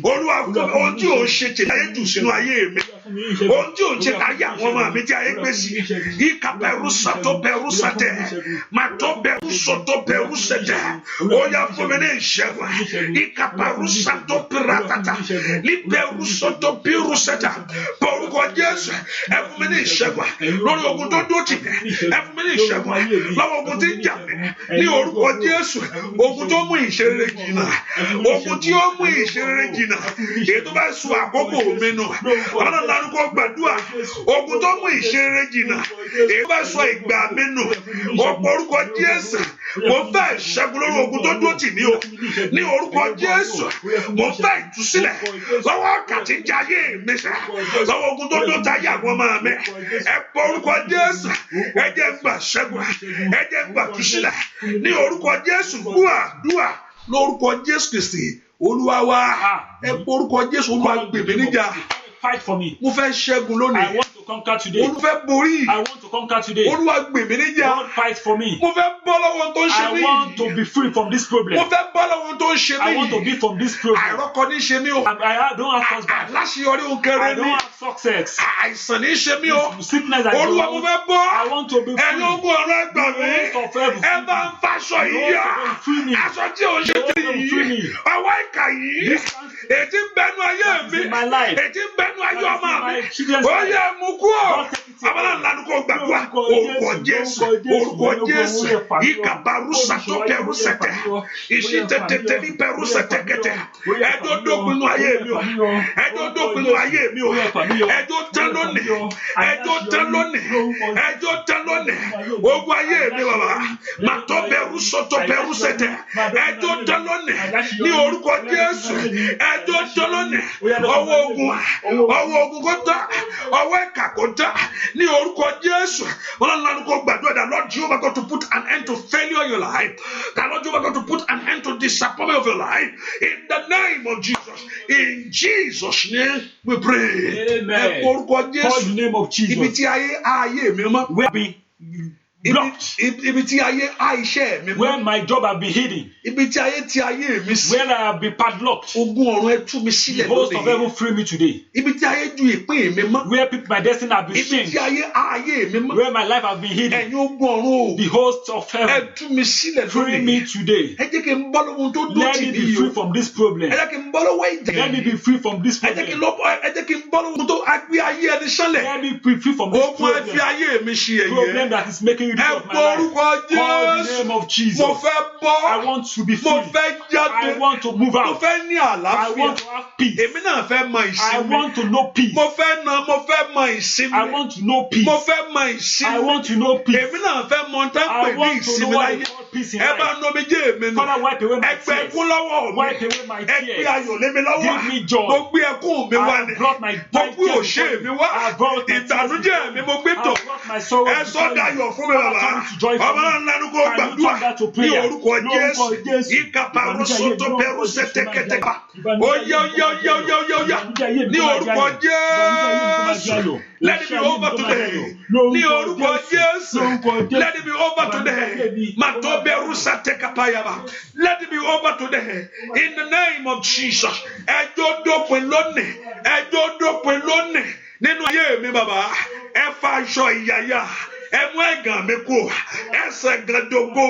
Olúwa fún mi ohun tí ò ń ṣe tèmi ayé jù sínú ayé mi. Ohun tí ò ń ṣe káyé àwọn ọmọ mi tí ayé gbé sí. Ìkà bẹ̀rù sàtó bẹ̀rù sàtẹ̀. Màtó bẹ̀rù sọ̀tó bẹ̀rù sẹ̀tẹ̀. Oyà fún mi ní ìṣẹ́gun. Ìkà bẹ̀rù sàtó pìràtàtà. Ní bẹ̀rù sọ̀tó bẹ̀rù sẹ̀tẹ̀. Orúkọ Jésù ẹ fún mi ní ìṣẹ́gun. Lórí ogun tó dó tì mí. Ẹ fún mi ní ìṣẹ́gun. Lọ́wọ́ ogun tí ń jà mí. Ní orúkọ Jésù ogun tó mú ìṣeré jìnnà. Ogun tí ó mú ìṣeré jìnnà èyí tó bá sọ àkókò mi nù ọlọ́run lárúkọ gbàdúrà ogun tó mú ìṣeré jìnnà èyí tó bá sọ ìgbà mi nù ọ̀pọ̀ orúkọ Jésù mo fẹ́ ìṣẹ́gun lórí ogun tó dúró tì mí o ní orúkọ Jésù mo fẹ́ ìtúsílẹ̀ lọ́wọ́ kàtíjayé mi sẹ́ lọ́wọ́ ogun tó dúró táyà àwọn ọmọ mi ẹ pọ orúkọ Jésù ẹ jẹ́ gbà ṣẹ́gun ẹ jẹ́ gbà túsílẹ̀ ní orúkọ Jésù dúà lórúkọ Jésù Kristi Olúwa wa ẹ porúkọ Jésù Olúwa gbèmí níjà. Fight for me. Mo fẹ́ ṣẹ́gun lónìí. I want to conquer today. Mo fẹ́ borí. I want to conquer today. Olúwa gbèmí níjà. God fight for me. Mo fẹ́ bọ́ lọ́wọ́ tó ń ṣe mí. I want to be free from this problem. Mo fẹ́ bọ́ lọ́wọ́ tó ń ṣe mí. I want to be from this problem. Àìrọ́kọ ní ṣe mí o. I don't have husband. Aláṣeyọrí òun kéré ní. I don't have success. Àìsàn ní ṣe mí o. Sickness I don't have. Olúwa mo fẹ́ bọ́. I want to be free. Ẹni ogun ọ̀rọ̀ ẹgbà mi. Ẹ bá ń faṣọ yìí yá. Aṣọ tí ò ń ṣe tí yìí. Ọwọ́ ìkà yìí. Ètí ń bẹnu ayé mi. Ètí ń bẹnu ayé ọmọ mi. Ó yẹ mú kú o. Abala ńlá kò gbàgbọ́. Orúkọ Jésù. Orúkọ Jésù. Ìkàbàrú sàtọ́kẹ̀rú sẹ̀tẹ̀. Ìṣìtẹ̀tẹ̀tẹ̀ ní bẹ̀rù sẹ̀tẹ̀kẹ̀tẹ̀. Ẹjọ́ dópinnu ayé mi o. Ẹjọ́ dópinnu ayé mi o. Ẹjọ́ tán lónìí. Ẹjọ́ tán lónìí. Ẹjọ́ tán lónìí. Ogun ayé mi bàbá. Màtọ́ bẹ̀rù sọ̀tọ̀ bẹ̀rù sẹ̀tẹ̀. Ẹjọ́ tán lónìí. Ní orúkọ Jésù. Ẹjọ́ tán lónìí. Ọwọ́ ogun kò tán. Ọwọ́ ẹ̀ka kò tán. Ní orúkọ Jésù. Ọlọ́run kò gbàdúrà that Lord Jehovah God to put an end to failure in your life. That Lord Jehovah God to put an end to disappointment of your life. In the name of Jesus. In Jesus' name we pray. Amen. Orúkọ Jésù. Call the name of Jesus. Ibi tí ayé mi mọ́. We have been blocked. Ibi tí ayé iṣẹ́ mi mọ́. Where my job have been hidden. Ibi tí ayé mi sí. Where I have been padlocked. Ogun ọ̀run ẹ tú mi sílẹ̀ lónìí. The host of heaven free me today. Ibi tí ayé ju ìpín mi mọ́. Where my destiny have been changed. Ibi tí ayé mi mọ́. Where my life have been hidden. Ẹ̀yin ogun ọ̀run o. The host of heaven. Ẹ tú mi sílẹ̀ lónìí. Free me today. Ẹ jẹ́ kí n bọ́ lọ́wọ́ tó dúró tì mí yìí o. Let me be free from this problem. Ẹ jẹ́ kí n bọ́ lọ́wọ́ ìjà. Let me be free from this problem. Ẹ jẹ́ kí n bọ́ lọ́wọ́ tó agbé ayé ẹni sánlẹ̀. Let me be free from this problem. Ogun ẹ fi ayé mi ṣe ẹ̀yẹ. Problem that is making you lose my life. Call the name of Jesus. Mo fẹ́ bọ́. I want to be free. Mo fẹ́ jáde. I want to move out. Mo fẹ́ ní àlàáfíà. I want to have peace. Èmi náà fẹ́ mọ ìsinmi. I want to know peace. Mo fẹ́ mọ ìsinmi. I want to know peace. Mo fẹ́ mọ ìsinmi. I want to know peace. Èmi náà fẹ́ mọ tán pè ní ìsinmi láyé. Ẹ bá nọ mi jẹ́ èmi nù. Father, wipe away my tears. Ẹ gbé ẹkún lọ́wọ́ mi. Wipe away my tears. Ẹ gbé ayọ̀ lé mi lọ́wọ́. Give me joy. Mo gbé ẹkún mi wá ni. I brought my Mo gbé òṣè mi wá. Ìbànújẹ́ mi mo gbé tọ̀. Ẹ sọ́dọ̀ ayọ̀ fún mi bàbá. Ọmọ náà lẹ́nu kó gbàdúrà ní orúkọ Jésù. Ìkàpàrọ̀ sọ́tọ̀ bẹ̀rù sẹ́tẹ̀kẹ̀tẹ̀. Oya ní orúkọ Jésù. Let it be over today. Ní orúkọ Jésù. Let it be over today. Mato bẹ̀rù sẹ́tẹ̀kẹ̀páyàbá. Let it be over today. In the name of Jesus. Ẹjọ́ dópin lónìí. Ẹjọ́ dópin lónìí. Nínú ayé mi bàbá. Ẹ fa aṣọ ìyàyà. Ẹ mú ẹ̀gàn mi kú. Ẹsẹ̀ gàdógó.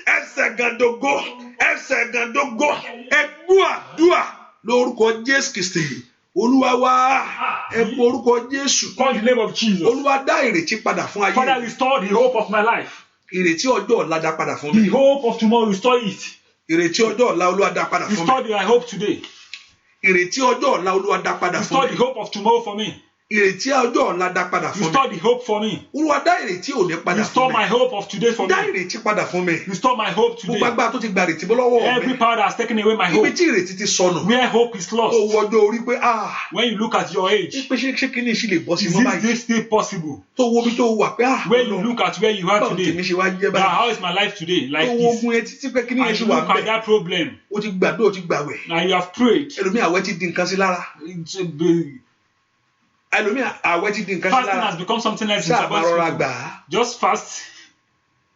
Ẹsẹ̀ gàdógó. Ẹsẹ̀ gàdógó. Ẹ gbọ́ àdúrà lórúkọ Jésù Kristi. Olúwa wa ẹ pọ orúkọ Jésù. Call the name of Jesus. Olúwa dá ìrètí padà fún ayé. Father, restore the hope of my life. Ìrètí ọjọ́ ọ̀la dá padà fún mi. The hope of tomorrow, restore it. ìrètí ọjọ́ ọ̀la Olúwa dá padà fún mi. Restore the hope today. ìrètí ọjọ́ ọ̀la Olúwa dá padà fún mi. Restore the hope of tomorrow for me. ìrètí ọjọ́ ọ̀la dá padà fún mi. Restore the hope for me. Olúwa dá ìrètí òní padà fún mi. Restore my hope of today for me. dá ìrètí padà fún mi. Restore my hope today. gbogbo agbára tó ti gba ìrètí bọ́ lọ́wọ́ mi. Every power that has taken away my hope. ibi tí ìrètí ti sọnù. Where hope is lost. tó wo ọjọ́ orí pé when you look at your age. pé ṣé kíní ìṣí lè bọ́ sí mọ́ báyìí. Is this still possible? tó wo bí tó wà pé when you look at where you are today. tèmi ṣe wá jẹ́ báyìí. how is my life today like this. tó wo ogun etí tí pé kíní ìṣí wà bẹ́ẹ̀. and you look at that problem. o ti gbàdúrà o ti gbàwẹ̀. and you have prayed. ẹlòmíì àwẹ̀ ti di nǹkan sí lára. àwẹ̀ ti di nǹkan sí lára. fasting has become something else. ṣáà máa rọra gbà á. just fast.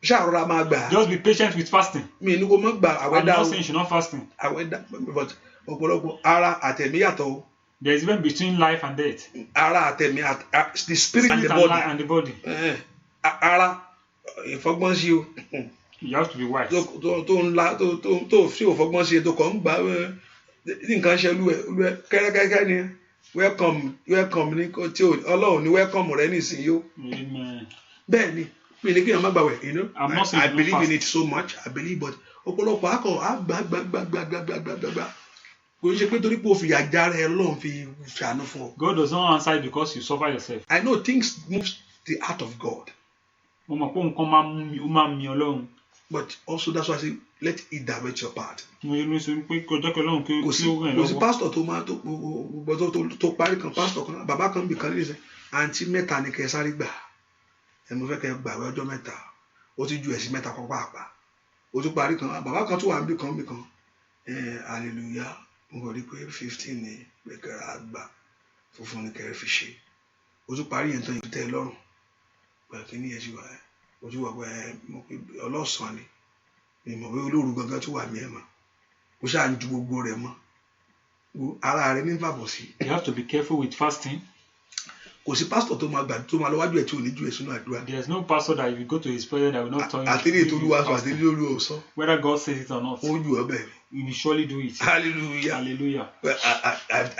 ṣáà rọra máa gbà á. just be patient with fasting. mi ní kò mọ̀ gbà àwẹ̀ dá o. I'm not saying you should not fasting. àwẹ̀ dá but ọ̀pọ̀lọpọ̀ ara àtẹ̀mí yàtọ̀ o. there is even between life and death. ara àtẹ̀mí the spirit and the body. ara ìfọgbọ́n sí o. you have to be wise. tó ńlá tó fi òfọgbọ́n sí tó kàn ń gbà ní nǹkan ṣe olú ẹ kẹ́rẹ́kẹ́rẹ́ ni welcome ní tí Ọlọ́run ní welcome rẹ nísìnyí o. bẹ́ẹ̀ ni mi ní kí n má gbàwẹ̀ I believe in it so much I believe but ọ̀pọ̀lọpọ̀ akọ̀ àgbàgbàgbàgbàgbàgbàgbà kò ń ṣe pé torí pé o fìyà já rẹ Ọlọ́run fi ṣàánú fún ọ. God does not answer because you suffer yourself. I know things move the heart of God. mo mọ̀ pé nǹkan máa mi Ọlọ́run. but also that's why I say let it direct your path. mo yẹ sọ pé kọjá kí Ọlọ́run kí ó rìn lọ́wọ́. kò sí pásítọ̀ tó máa tó parí kan pásítọ̀ kan bàbá kan bì kan ní ìsìn àǹtí mẹ́ta ni kẹ́ ẹ sáré gbà mo fẹ́ kẹ́ ẹ gbàwé ọjọ́ mẹ́ta ó ti ju ẹ̀sìn mẹ́ta kan pàápàá ó tún parí kan bàbá kan tó wà níbì kan hallelujah mo rí pé 15 ni pé kẹ́ra àgbà funfun ni kẹ́rẹ́ fi ṣe ó tún parí yẹn tán yìí tẹ́ ẹ lọ́rùn pẹ̀lú kí ni ẹ ṣe wà ẹ́ ojú wà pé ọlọ́sàn ni mo pé olóòrù gangan tó wà ní ẹ̀ mọ́ ó ṣáà ń ju gbogbo rẹ̀ mọ́ ara rẹ̀ ní fàbọ̀ sí. you have to be careful with fasting. kò sí pastor tó máa lọ wájú ẹ̀ tí ò ní ju ẹ̀ sínú àdúrà. there is no pastor that if you go to his presence that will not turn you. àtẹ̀lé ètò olúwa sọ àtẹ̀lé olúwa sọ. whether God says it or not. ó ju ọ bẹ́ẹ̀ ni. you will surely do it. hallelujah hallelujah.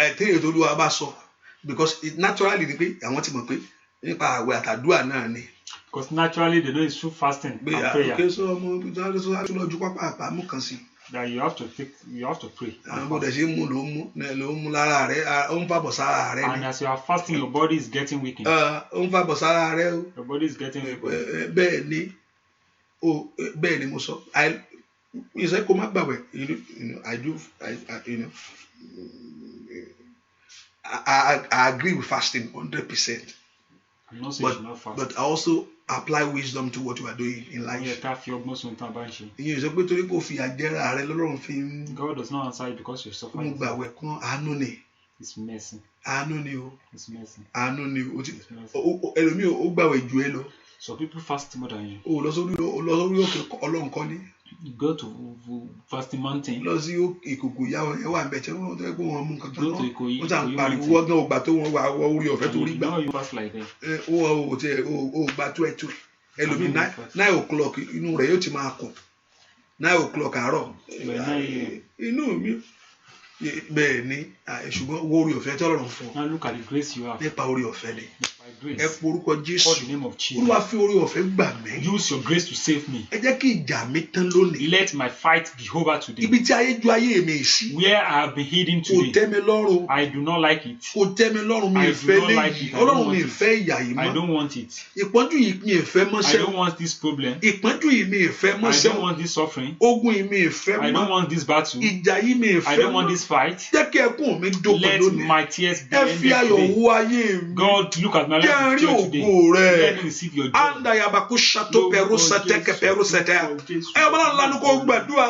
àtẹ̀lé ètò olúwa bá sọ because naturally ni pé àwọn ti mọ̀ pé nípa àwẹ̀ àtàdúrà náà ni. because naturally they know it's through fasting and prayer. àkókè sọ ọmọ àtúnlọ́jú pápá àpamọ́ kan sí. that you have to pray. àwọn bọ̀dẹ̀ ṣe ń mú ló ń mú lára rẹ̀ ó ń fàbọ̀ sára rẹ̀ ni. and as you are fasting your body is getting weakened. ó ń fàbọ̀ sára rẹ̀ o. your body is getting weakened. bẹ́ẹ̀ ni mo sọ ìṣe kó má gbàwẹ̀ I agree with fasting 100%. But I also apply wisdom to what you are doing in life. ìyẹn sọ pé torí kò fi àjẹrà rẹ lọ́rùn fi ń. God does not answer you because you suffer. mo gbàwẹ̀ kan àánú ni. It's mercy. àánú ni o. It's mercy. àánú ni o. ẹlòmíì ó gbàwẹ̀ jù ẹ lọ. So people fast more than you. o lọ sórí òkè Ọlọ́run kọ́ ni. Go to fasting mountain. lọ sí ìkòkò ìyá ẹ wà bẹ̀ tí wọ́n tẹ́ kó wọn mú kankan náà wọ́n tà ń pariwo wọ́n gan ọgbà tó wọn wà wọ orí ọ̀fẹ́ tó rí gbà. wọ́n ò tiẹ̀ ò gbà tó ẹ̀ tó ẹlòmíì 9 o'clock inú rẹ̀ yóò ti máa kùn 9 o'clock àárọ̀ inú mi bẹ́ẹ̀ ni ṣùgbọ́n wo orí ọ̀fẹ́ tí Ọlọ́run fún now look at the grace you have. nípa orí ọ̀fẹ́ ni grace. ẹ porúkọ Jésù. Call the name of Jesus. Olúwa fi orí ọ̀fẹ́ gbà mí. Use your grace to save me. Ẹ jẹ́ kí ìjà mi tán lónìí. Let my fight be over today. Ibi tí ayé ju ayé mi sí. Where I have been hidden today. Kò tẹ́ mi lọ́rùn. I do not like it. Kò tẹ́ mi lọ́rùn mi ìfẹ́ léyìí. Ọlọ́run mi ìfẹ́ ìyà yìí mọ́. I don't want it. Ìpọ́njú yìí mi ìfẹ́ mọ́ṣẹ́. I don't want this problem. Ìpọ́njú yìí mi ìfẹ́ mọ́ṣẹ́. I don't want this suffering. Ogun yìí mi ìfẹ́ mọ́. I don't want this battle. Ìjà yìí mi ìfẹ́ mọ́. I don't want this fight. Jẹ́ kí ẹkún mi dópin lónìí. Let my tears be ended today. Ẹ fi ayọ̀ wo ayé mi. God, look at my life with joy today. Let me receive your joy. Anda yabaku shato peru sete ke peru sete. Ẹ bala lanu ko gbàdúrà.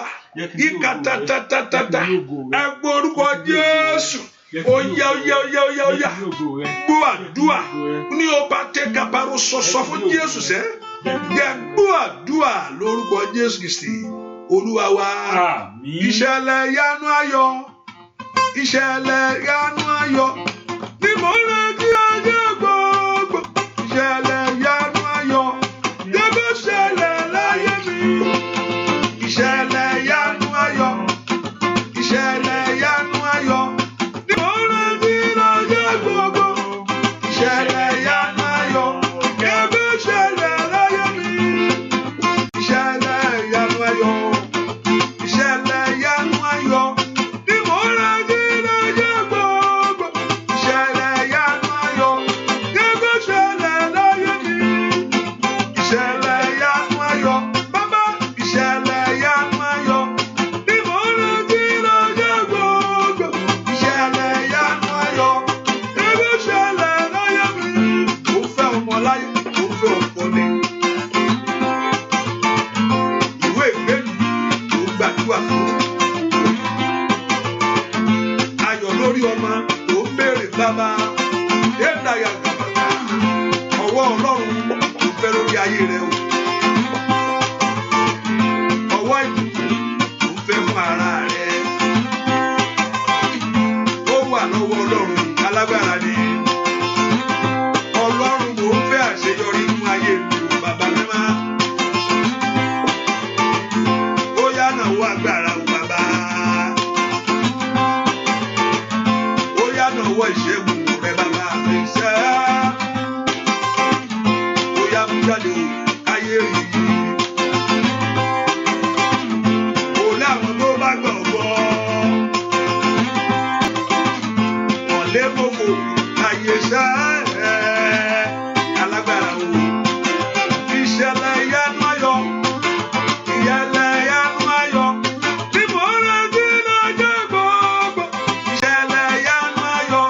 Ikatatatata. Ẹ gbọ́ orúkọ Jésù. Oya. Gbàdúrà. Ní o bá tẹ kaparu sọsọ fún Jésù sẹ́. Gbàdúrà lórúkọ Jésù Kristi. Olúwa wa. Àmín. Ìṣẹ̀lẹ̀ yanu ayọ̀. Ìṣẹ̀lẹ̀ yanu ayọ̀. Ní mo rántí ọjọ́ gbogbo. Ìṣẹ̀lẹ̀ yanu ayọ̀. Débẹ̀ ṣẹlẹ̀ láyé mi. Ìṣẹ̀lẹ̀ yanu ayọ̀. Ìṣẹ̀lẹ̀ yanu ayọ̀. Ní mo rántí ọjọ́ gbogbo. Ìṣẹ̀lẹ̀ yanu ayọ̀. Débẹ̀ ṣẹlẹ̀ láyé mi. Ìṣẹ̀lẹ̀ yanu ayọ̀. Ìṣẹ̀lẹ̀ gbàdúrà fún. Ayọ̀ lórí ọmọ ló ń béèrè bàbá. Éèdàyà gbàgbà ọwọ́ Ọlọ́run ló fẹ́ lórí ayé rẹ o. Ọwọ́ ìbùkún ló ń fẹ́ fún ara rẹ. Ó wà lọ́wọ́ Ọlọ́run alágbára ni. Ọlọ́run ló ń fẹ́ àṣeyọrí nínú ayé mi o bàbá mímá. Ó yá náà wọ agbára o bàbá. Ó yá náà wọ ìṣẹ́gun rẹ bàbá mi ṣẹ́. Ó yá mú jáde o káyé rí i. Ó láwọn tó bá gbọ̀ngbọ̀. Wọ́n lé mọ́kò ayé ṣẹ́. Alágbára o. Ìṣẹ̀lẹ̀ ìyanu ayọ̀. Ìyẹlẹ̀ ìyanu ayọ̀. Tí mo rántí lọ́jọ́ gbogbo. Ìṣẹ̀lẹ̀ ìyanu ayọ̀.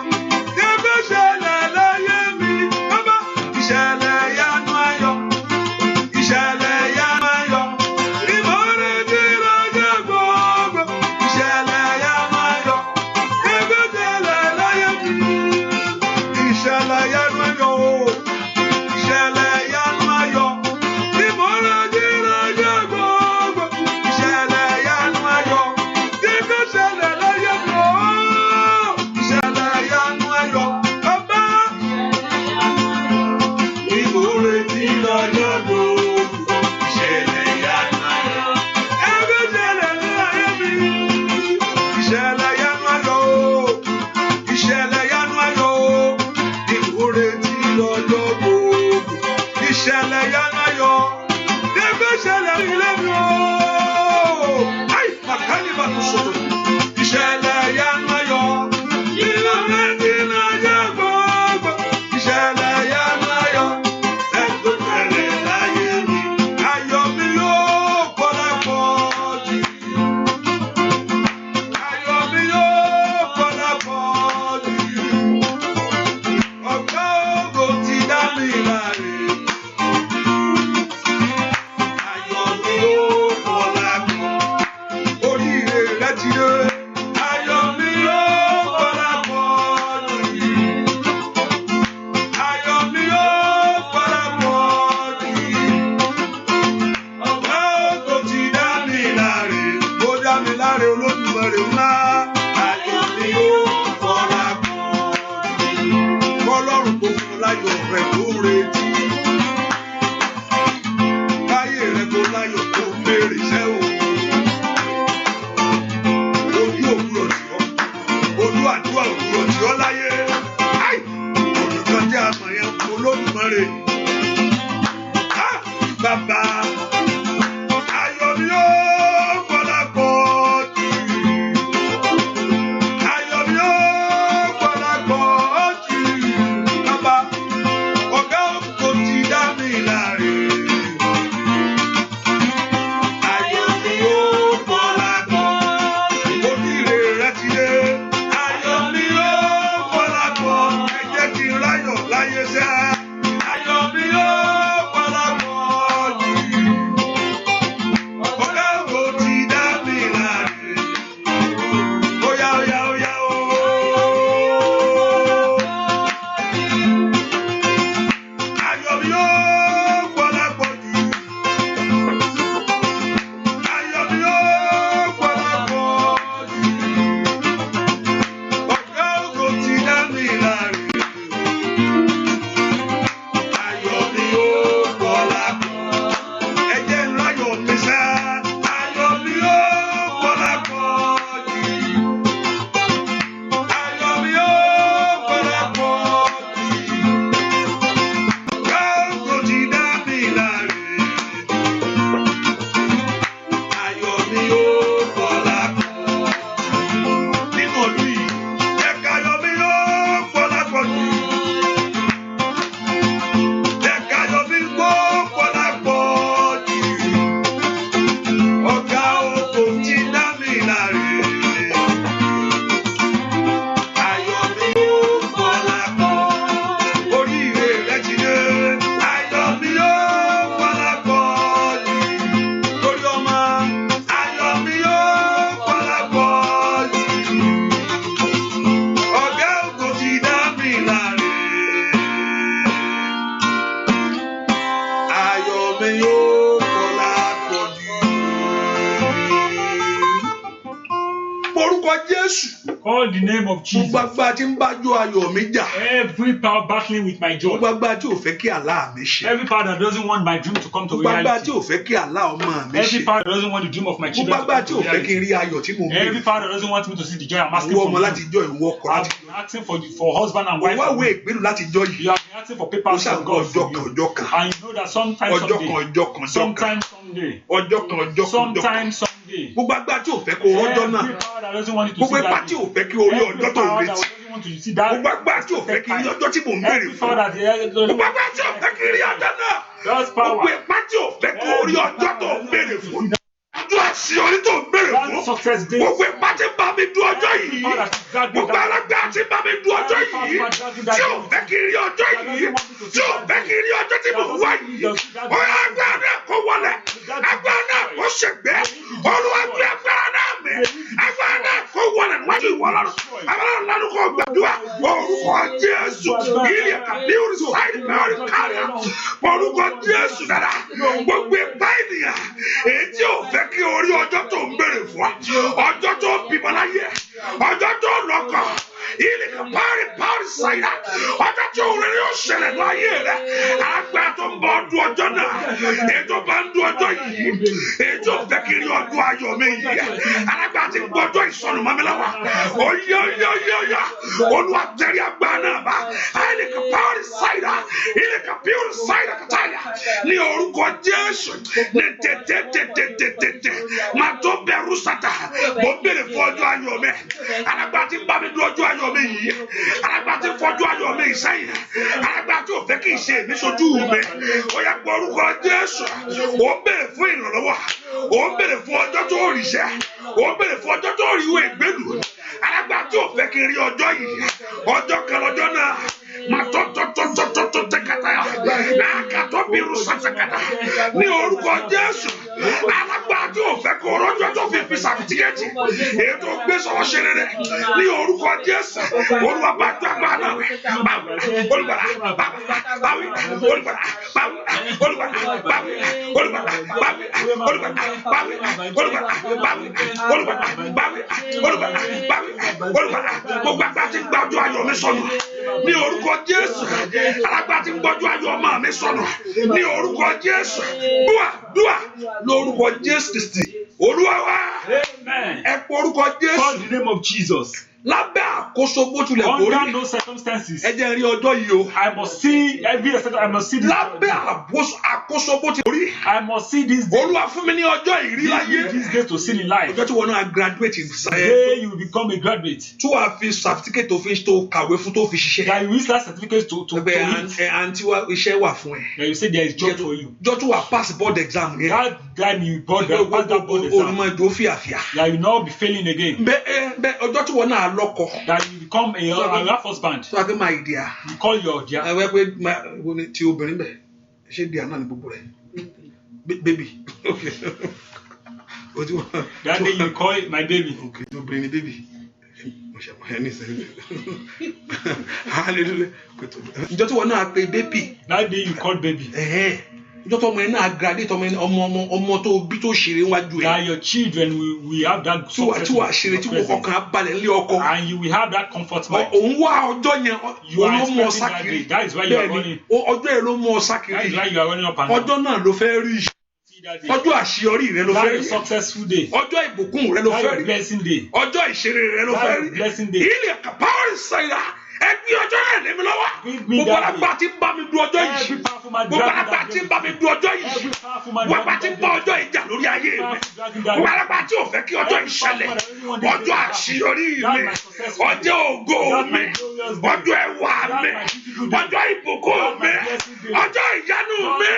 Tí ó fẹ́ ṣẹlẹ̀ láyé mi. Bàbá ìṣẹ̀lẹ̀ ìyanu ayọ̀. Ìṣẹ̀lẹ̀ ìyanu ayọ̀. Tí mo rántí lọ́jọ́ gbogbo. Ìṣẹ̀lẹ̀ ìyanu ayọ̀. Tí ó fẹ́ ṣẹlẹ̀ láyé mi. Ìṣẹ̀lẹ̀ ìyanu ayọ̀ o. Ìṣẹ̀lẹ̀ ìyanu ayọ̀. Tí mo rántí lọ́jọ́ gbogbo. Ìṣẹ̀lẹ̀ ìyanu ayọ̀. Tí ó fẹ́ ṣẹlẹ̀ láyé mi o. Ìṣẹ̀lẹ̀ ìyanu ayọ̀. Bàbá tí mo retí lọ́jọ́ gbogbo. Ìṣẹ̀lẹ̀ ìyanu ayọ̀. Tí ó fẹ́ ṣẹlẹ̀ láyé mi. Ìṣẹ̀lẹ̀ ìyanu ayọ̀ o. Ìṣẹ̀lẹ̀ ìyanu ayọ̀ o. Tí mo retí lọ́jọ́ gbogbo. Ìṣẹ̀lẹ̀ ìyanu ayọ̀. Tí ó fẹ́ ṣẹlẹ̀ ilé mi o. Ai, màkàní bàtú sọ̀tọ̀. Ìṣẹ̀lẹ̀ ìyanu ayọ̀. Tí mo retí lọ́jọ́ gbogbo. Ìṣẹ̀lẹ̀ ìyanu ayọ̀. Tí ó fẹ́ ṣẹlẹ̀ láyé mi. Ayọ̀ mi yóò pọ̀lápọ̀ jù. Ayọ̀ mi yóò pọ̀lápọ̀ jù. Ọ̀gá ògo ti dá mi láre. Ayọ̀ mi yóò pọ̀lápọ̀. Oríire rẹ ti dé. Ayọ̀ mi yóò pọ̀lápọ̀ jù. Ayọ̀ mi yóò pọ̀lápọ̀ jù. Ọ̀gá ògo ti dá mi láre. Ó dá mi láre Olódùmarè ńlá. Ayọ̀ mi yóò pọ̀lápọ̀ jù. Ọlọ́run kò fún láyọ̀ rẹ̀ tó ń retí. Káyé rẹ̀ kó láyọ̀ tó ń béèrè iṣẹ́ o. Ojú òwúrọ̀ tí ọ́. Olú àdúrà òwúrọ̀ tí ọ́ láyé. Ai! Ọ̀nà kan jẹ́ àmọ̀ yẹn Olódùmarè. Bàbá ayọ̀ mi yóò pọ̀lápọ̀ jù. porúkọ Jésù. Call the name of Jesus. Gbogbo agbára tí ń bá jó ayọ̀ mi jà. Every power battling with my joy. Gbogbo agbára tí ò fẹ́ kí àlá mi ṣẹ. Every power that doesn't want my dream to come to reality. Gbogbo agbára tí ò fẹ́ kí àlá ọmọ mi ṣẹ. Every power that doesn't want the dream of my children to come to reality. Gbogbo agbára tí ò fẹ́ kí n rí ayọ̀ tí mo ń bèrè. Every power that doesn't want me to see the joy I'm asking for. Ìwọ ọmọ láti jọ ìwọ ọkọ láti. I've been asking for husband and wife. Òwò àwọ̀ ìgbélu láti jọ yìí. You have been asking for papers from God for you. And you know that sometimes someday. Sometimes someday. Gbogbo agbára tí ò fẹ́ kó ọjọ́ náà. Gbogbo ipá tí ò fẹ́ kí orí ọjọ́ tó ń retí. Gbogbo agbára tí ò fẹ́ kí rí ọjọ́ tí mò ń bèrè fún. Gbogbo agbára tí ò fẹ́ kí rí ọjọ́ náà. Gbogbo ipá tí ò fẹ́ kí orí ọjọ́ tó ń bèrè fún. Ọjọ́ àṣeyọrí tó ń bèrè fún. Gbogbo ipá tí bá mi du ọjọ́ yìí. Gbogbo alágbára tí bá mi du ọjọ́ yìí. Tí ò fẹ́ kí rí ọjọ́ yìí. Tí ò fẹ́ kí rí ọjọ́ tí mò ń wá yìí. Ọ̀rọ̀ agbára náà kó wọlé. Agbára náà kó ṣègbè. Olúwa gbé agbára náà mi. Agbára náà kó wọlé níwájú ìwọ lọ́rùn. Agbára náà ló kó gbàdúrà. Orúkọ Jésù. Ilé kàbí oríṣiríṣi mẹ́rin kárí. Orúkọ Jésù dára. Gbogbo ipá ènìyàn. Èyí tí ò fẹ́ kí orí ọjọ́ tó ń bèrè fún wa. Ọjọ́ tó bímọ láyé. Ọjọ́ tó lọ́kọ. Ilé kàbárí pàrí ṣáyà. Ọjọ́ tó rẹ̀ yóò ṣẹlẹ̀ ní ayé rẹ̀. Agbára tó ń bọ̀ ọdún ọjọ́ náà. Èyí tó bá ń dún ọjọ́ yìí. Èyí tó fẹ́ kí rí ọdún ayọ̀ mi yìí. Alágbára ti gbọ́ ọjọ́ ìsọnù mọ́ mi lọ́wọ́. Oyá. Olúwa tẹ̀rí agbára náà bá. Ilé kàbárí ṣáyà. Ilé kàbírí ṣáyà kàtàyà. Ní orúkọ Jésù. Ní tètè. Màá tó bẹ̀rù sátà. Mo bèrè fún ọjọ́ ayọ̀ mi. Alágbára ti bá mi dún ọjọ́ ayọ̀ mi yìí. Alágbára ti fọjú ayọ̀ mi sẹ́yìn. Alágbára tí ò fẹ́ kí n ṣe èmi sojú mi. Ó yẹ kó orúkọ Jésù. Ó ń bèrè fún ìrànlọ́wọ́. Ó ń bèrè fún ọjọ́ tó ríṣẹ́. Ó ń bèrè fún ọjọ́ tó rí ìwé ìgbélú. Alágbára tí ò fẹ́ kí n rí ọjọ́ yìí. Ọjọ́ kan lọ́jọ́ náà. Màá tọ́tọ́tọ́tọ́tọ́ tẹ́kàtà. Àkàtọ́ bírú sàtẹ́kàtà. Ní orúkọ Jésù. Alágbára tí ò fẹ́ kó rọ́jọ́ tó fi sàfìtìkẹ́tì. Èyí tó gbé sọ̀rọ̀ ṣe rere. Ní orúkọ Jésù. Olúwa bá tó agbára náà wẹ̀. Olùgbàlà báwí. Olùgbàlà báwí. Olùgbàlà báwí. Olùgbàlà báwí. Olùgbàlà báwí. Olùgbàlà báwí. Olùgbàlà báwí. Olùgbàlà báwí. Olùgbàlà gbogbo agbára tí ń gba ọjọ́ ayọ̀ mi sọnù. Ní orúkọ Jésù. Alágbára tí ń gbọ́jú ayọ̀ ọmọ mi sọnù. Ní orúkọ Jésù. Dúà lórúkọ Jésù Kristi. Olúwa wa. Ẹ pọ orúkọ Jésù. Call the name of Jesus. Lábẹ́ àkóso bó tilẹ̀ borí. Under those circumstances. Ẹ jẹ́ rí ọjọ́ yìí o. I must see every second. I must see this. Lábẹ́ àkóso bó tilẹ̀ borí. I must see this day. Olúwa fún mi ní ọjọ́ ìrí láyé. This day to see in life. Ọjọ́ tí wọn náà graduate in science. Today you become a graduate. Tí wàá fi certificate tó fi tó kàwé fún tó fi ṣiṣẹ́. That you use that certificate to eat. Àǹtí wa iṣẹ́ wà fún ẹ. That you say there is job for you. Jọ́ tí wàá pass board exam yẹn. That time you pass that board exam. Olùmọ̀ ìdó fìyàfìyà. That you now be failing again. Bẹ́ẹ̀ ọjọ́ tí wọn náà lọ́kọ. That you become a husband. So I get my idea. You call your dear. Ẹ wẹ́ pé tí obìnrin bẹ̀ ṣé díà náà ni gbogbo rẹ̀. Baby. Okay. That day you call it my baby. Okay, no bring the baby. Hallelujah. Ìjọ tí wọn náà pe baby. That day you call baby. Ìjọ tó ọmọ yẹn náà graduate ọmọ tó bí tó ṣeré wájú ẹ. That your children will have that success. Tí wàá ṣeré tí wọ́n kọkàn balẹ̀ nílé ọkọ. And you will have that comfort mind. Òun wá ọjọ́ yẹn. You are expecting that day. That is why you are running. Ọjọ́ yẹn ló mú ọ sákìrì. That is why you are running up and down. Ọjọ́ náà ló fẹ́ rí. Ọjọ́ àṣeyọrí rẹ ló fẹ́ rí. That is a successful day. Ọjọ́ ìbùkún rẹ ló fẹ́ rí. That is a blessing day. Ọjọ́ ìṣeré rẹ ló fẹ́ rí. That is a blessing day. Ilé kàpáwárì sáyà. Ẹgbẹ́ ọjọ́ náà lé mi lọ́wọ́. Gbogbo alágbá ti ń bá mi du ọjọ́ yìí. Gbogbo alágbá ti ń bá mi du ọjọ́ yìí. Gbogbo alágbá ti ń bá ọjọ́ ìjà lórí ayé mi. Gbogbo alágbá tí ò fẹ́ kí ọjọ́ ìṣẹ̀lẹ̀. Ọjọ́ àṣeyọrí mi. Ọjọ́ ògo mi. Ọjọ́ ẹwà mi. Ọjọ́ ìbùkún mi. Ọjọ́ ìyanu mi.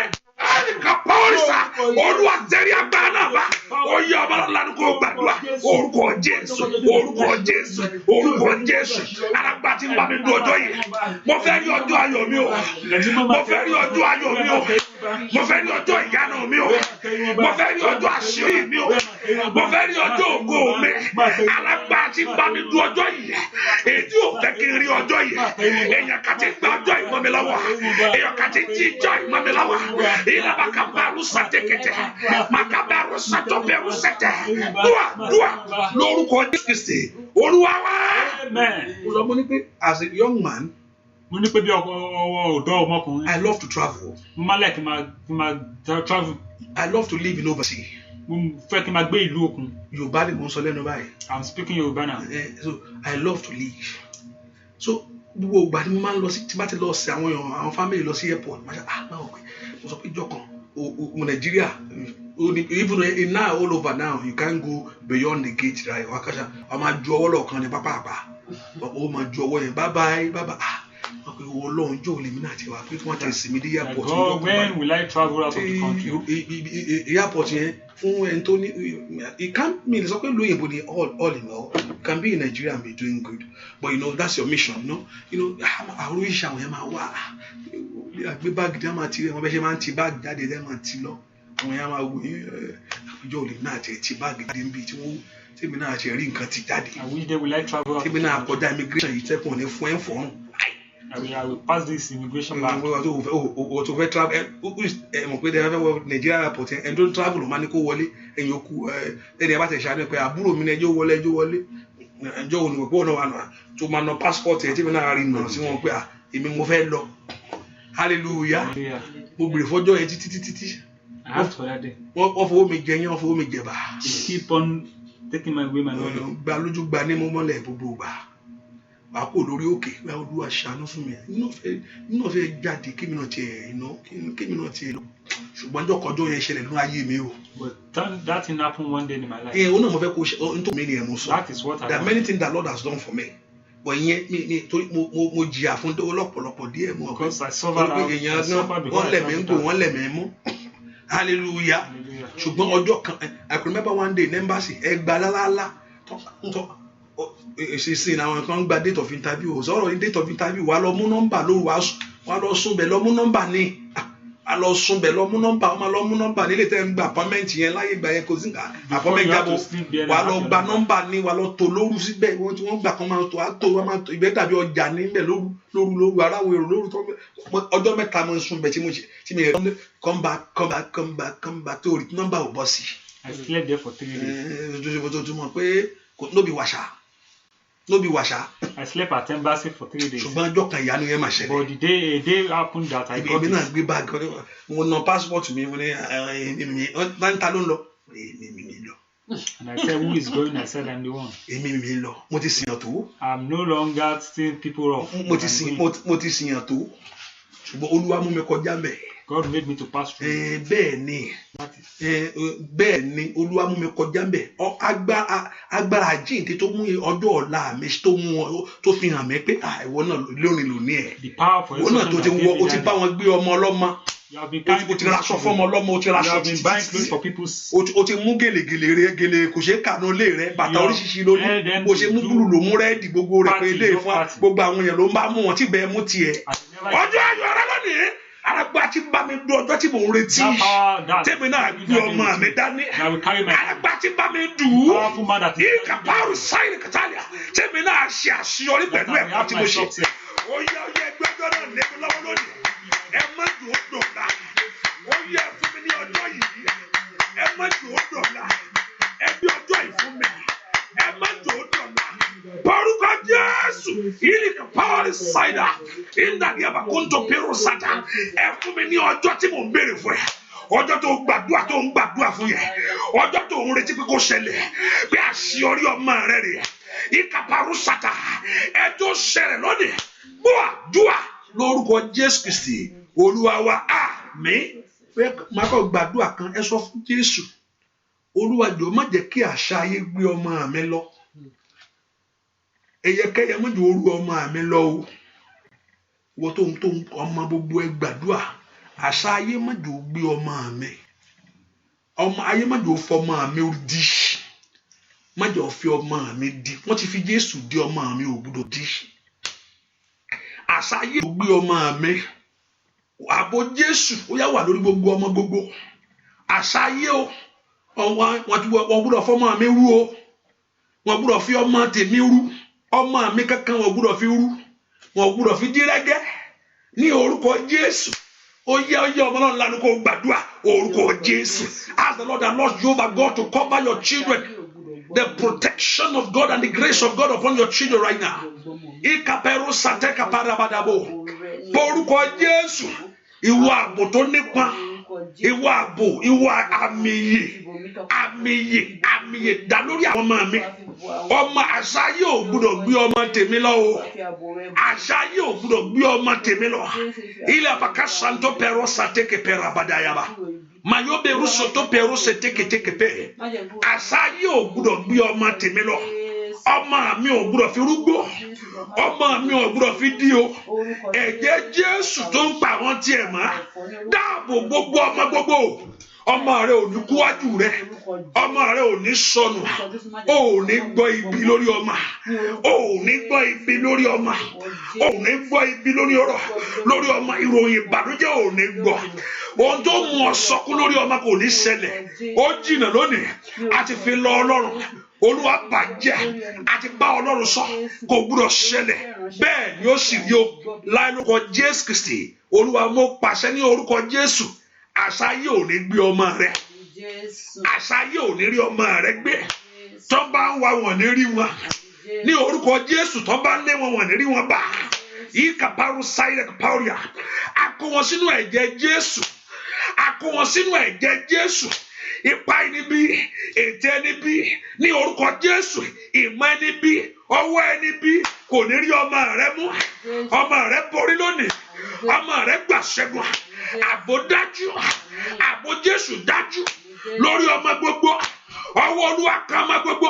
Kapọ́lísà Olúwa tẹ̀rí agbára náà bá. Ó yẹ ọmọ lánàá kó gbàdúrà. Orúkọ Jésù. Orúkọ Jésù. Orúkọ Jésù. Alágbá tí ń bá mi du ọjọ́ yìí. Mo fẹ́ rí ọjọ́ ayọ̀ mi o. Mo fẹ́ rí ọjọ́ ayọ̀ mi o. Mo fẹ́ rí ọjọ́ ìyanu mi o. Mo fẹ́ rí ọjọ́ àṣírí mi o. Mo fẹ́ rí ọjọ́ ògo mi. alágbára tí ń bá mi du ọjọ́ yìí èyí tí ò fẹ́ kí n rí ọjọ́ yìí èèyàn kan tí ń gba ọjọ́ yìí mọ́ mi lọ́wọ́ èèyàn kan tí ń jí ìjọ yìí mọ́ mi lọ́wọ́ ìlànà makabaru sàtẹ̀kẹ̀tẹ̀ makabaru sàtọ̀bẹ̀rù sẹ̀tẹ̀ dùà lórúkọ Jésù Kristi Olúwa wa. mo sọ mo ní pé as a young man mo ní pé bí ọ̀dọ́ ọmọkùnrin. I love to travel. mo máa like máa travel. I love to live in overseas. mo fẹ́ kí n máa gbé ìlú òkun. Yorùbá lè mú sọ lẹ́nu báyìí. I'm speaking Yorùbá now. So I love to live. So gbogbo ìgbà tí mo máa ń lọ sí tí bá ti lọ sí àwọn family lọ sí airport máa ṣe máa wọ̀ pé mo sọ pé ìjọ kan Nàìjíríà even now all over now you can't go beyond the gate right wákàtí a máa ju ọwọ́ lọ́ọ̀kan ní pápá ó máa ju ọwọ́ yẹn bye bye Ọlọ́run jọ lèmi náà ti wá pé wọ́n ti sinmi dé airport. God, when will I travel out of the country? Airport yẹn fún ẹni tó ní it can't mean sọ pé lóyìnbó ni all in all you can be in Nigeria and be doing good but that's your mission àwọn oríṣi àwọn yẹn máa wà àgbé báàgì tí wọ́n máa ti rẹ̀ wọ́n bẹ́ẹ̀ ṣe máa ń ti báàgì jáde lẹ́ẹ̀ máa ti lọ àwọn yẹn máa wò àwùjọ lèmi náà ti báàgì jáde níbi tí wọ́n tèmi náà ṣe rí nǹkan ti jáde tèmi náà kọjá immigration yìí tẹ́kùn ní fún ẹ̀ fọ́rùn. I will pass this immigration back. O tó fẹ́ travel mọ̀ pé ẹ fẹ́ wọ Nigeria airport ẹni tó ń travel ló máa ní kó wọlé ẹ̀yìn okú ẹni ẹ bá tẹ̀ ṣáájú pé àbúrò mi ní ẹjọ́ wọlé ẹjọ́ òní wọ̀ pé ọ̀nà wà náà tó máa ná passport ẹ̀ tí mi náà rí nà sí wọn pé èmi mo fẹ́ lọ hallelujah mo gbèrè fọjọ́ yẹn títí wọ́n fowó mi jẹ yẹn wọ́n fowó mi jẹ bá. Keep on taking my way my money. Gba lójú gba ní mo mọ́lẹ̀ gbogbo gbà. Wàá kó lórí òkè wá Olúwa ṣàánú fún mi nínú fẹ́ jáde kí mi náà tiẹ̀ lọ ṣùgbọ́n ọjọ́ yẹn ṣẹlẹ̀ nínú ayé mi o. But that thing happened one day in my life. O náà mo fẹ́ kó ṣe nítorí mi ni ẹ̀ mo sọ. That is what I there are many things that Lord has done for me but ìyẹn mi torí mo jìyà fún lọ́pọ̀lọpọ̀ díẹ̀ mo ọ̀pẹ wọ́n lẹ̀ mí ń gbò wọ́n lẹ̀ mí mú hallelujah ṣùgbọ́n ọjọ́ kan I can remember one day in embassy ẹgbàá lálálá ìṣesìn àwọn kan gba date of interview sọ̀rọ̀ ní date of interview wà lọ mú nọ́mbà lóru wà lọ súnbẹ̀ lọ mú nọ́mbà ní wà lọ súnbẹ̀ lọ mú nọ́mbà wọ́n máa lọ mú nọ́mbà nílé tẹ́ ń gba appointment yẹn láyé ìgbà yẹn kò sí appointment jábọ̀ wà lọ gba nọ́mbà ní wà lọ tó lóru síbẹ̀ wọ́n gbà kan máa tó wọ́n máa tó ìgbẹ́ dàbí ọjà níbẹ̀ lóru aráwọ̀ èrò lóru tó ọjọ́ mẹ́ta mo súnbẹ̀ tí mi rẹ̀ come back tó rí nọ́mbà ò bọ́ sí. I slept there for 3 days. tó mọ̀ pé no be wàṣà. I slept at embassy for 3 days. ṣùgbọ́n ọjọ́ kan ìyanu yẹn máa ṣẹlẹ̀. But the day happened that I got it. èmi náà gbé báàgì mo na passport mi mo ní ta ló ń lọ. èmi lọ. And I said, who is going? I said, I'm the one. èmi lọ mo ti sìyàn tó. I'm no longer stealing people off. mo ti sìyàn tó ṣùgbọ́n Olúwa mú mi kọjá mẹ́. God made me to pass through. bẹ́ẹ̀ ni Olúwa mú mi kọjá mbẹ̀ agbára àjíǹde tó mú ọjọ́ ọ̀la mi tó fi hàn mí pé ìwọ náà lónìí lónìí ẹ̀ ìwọ náà tó ti wọ o ti bá wọn gbé ọmọ ọlọ́mọ o ti raṣọ fọmọ ọlọ́mọ o ti raṣọ títí o ti mú gèlègèlè rẹ gèlè kò ṣeé kànú lé rẹ bàtà oríṣiríṣi lónìí o ṣe mú búrú ló mú rẹ́ẹ̀dì gbogbo rẹ̀ pé ilé ìfún gbogbo àwọn èèyàn ló ń bá mú wọn tí bẹ́ẹ̀ mú tiẹ̀ ọjọ́ ayọ̀ ara lónìí aragba tí bá mi dùn ọjọ́ tí mò ń retí tèmi náà gbé ọmọ mi dání aragba tí bá mi dùn ìkàpárù sáyẹn kàtàlíà tèmi náà ṣe àṣeyọrí pẹ̀lú ẹ̀kọ́ tí mo ṣe oyè ẹgbẹ́ ọjọ́ náà lé mi lọ́wọ́ lónìí ẹ má dùn ó dọ̀la oyè fún mi ní ọjọ́ yìí ẹ má dùn ó dọ̀la ẹ bí ọjọ́ yìí fún mi ẹ má dùn ó dọ̀la orúkọ Jésù yìí kà pàwọ́rì ṣáìdà ìdàgé àbàkóńtò pẹ̀rù sátà ẹ fún mi ní ọjọ́ tí mò ń béèrè fún ẹ ọjọ́ tó ń gbàdúrà fún yẹ ọjọ́ tó ń retí pé kó ṣẹlẹ̀ bí àṣeyọrí ọmọ rẹ rè ìkàpàrú sátà ẹ tó ṣẹlẹ̀ lónìí gbọ́ àdúrà lórúkọ Jésù Kristi Olúwa wa àmín. máa kọ́ gbàdúrà kan ẹ sọ fún Jésù Olúwa jọ̀ọ́ má jẹ́ kí àṣà ayé gbé ọmọ mi lọ ẹyẹkẹyẹ mọ̀jọ orú ọmọ mi lọ o wọ́n tó ń ọmọ gbogbo ẹ gbàdúrà àṣà ayé mọ̀jọ gbé ọmọ ayé mọ̀jọ fọmọ mi di mọ̀jọ fi ọmọ mi di wọ́n ti fi Jésù di ọmọ mi ò gbọdọ̀ di àṣà ayé gbé ọmọ mi àbò Jésù ó yá wà lórí gbogbo ọmọ gbogbo àṣà ayé o wọ́n gbọdọ̀ fọmọ mi rú o wọ́n gbọ́dọ̀ fi ọmọ tèmi rú ọmọ mi kankan wọ́n gbọ́dọ̀ fi rú wọ́n gbọ́dọ̀ fi dírẹ́gẹ́ ní orúkọ Jésù ó yẹ ọmọ náà lánàá kó gbàdúrà orúkọ Jésù. Ask the Lord and Lord Jehovah God to cover your children, the protection of God and the grace of God upon your children right now. Ikapero sateka parabadabo orúkọ Jésù ìwọ ààbò tó nípa ìwọ ààbò ìwọ àmìyè dá lórí àwọn ọmọ mi ọmọ àṣà yóò gbọ́dọ̀ gbé ọmọ tèmi lọ o àṣà yóò gbọ́dọ̀ gbé ọmọ tèmi lọ ilẹ̀ àbàkásánto pẹ̀rọ sàtẹ́kẹ̀ pẹ̀rọ àbàdàyàbà mayobe rusoto pẹ̀rọ sẹ̀tẹ́kẹ̀tẹ́kẹ̀ pẹ̀ àṣà yóò gbọ́dọ̀ gbé ọmọ tèmi lọ ọmọ mi ò gbọ́dọ̀ fi rúgbó ọmọ mi ò gbọ́dọ̀ fi dí o ẹ̀jẹ̀ Jésù tó ń pa àwọn tiẹ̀ mọ́ dáàbò gbogbo ọmọ gbogbo ọmọ rẹ ò ní kúwájú rẹ ọmọ rẹ ò ní sọnù ò ní gbọ́ ibi lórí ọmọ ò ní gbọ́ ibi lórí ọmọ ò ní gbọ́ ibi lórí ọ̀rọ̀ lórí ọmọ ìròyìn ìbànújẹ́ ò ní gbọ́ ohun tó mú ọ sọkún lórí ọmọ kò ní ṣẹlẹ̀ ó jìnnà lónìí àti fi lọ Ọlọ́run Olúwa bàjẹ́ àti bá Ọlọ́run sọ kò gbúdọ̀ ṣẹlẹ̀ bẹ́ẹ̀ ni ó sì rí o láì lórúkọ Jésù Kristi Olúwa mo pàṣẹ ní orúkọ Jésù àṣà yìí ò ní gbé ọmọ rẹ àṣà yìí ò ní rí ọmọ rẹ gbé tó bá ń wá wọn ní rí wọn ní orúkọ Jésù tó bá ń lé wọn wọn ní rí wọn bá yìí kàpárù sáyẹ kàpárù yà á kó wọn sínú ẹ̀jẹ̀ Jésù á kó wọn sínú ẹ̀jẹ̀ Jésù ipa ẹni bí ètè ẹni bí ní orúkọ Jésù ìmọ̀ ẹni bí ọwọ́ ẹni bí kò ní rí ọmọ rẹ mú ọmọ rẹ borí lónìí ọmọ rẹ gbà ṣẹ́gun àbò dájú àbò Jésù dájú lórí ọmọ gbogbo ọwọ́ Olúwa kan ọmọ gbogbo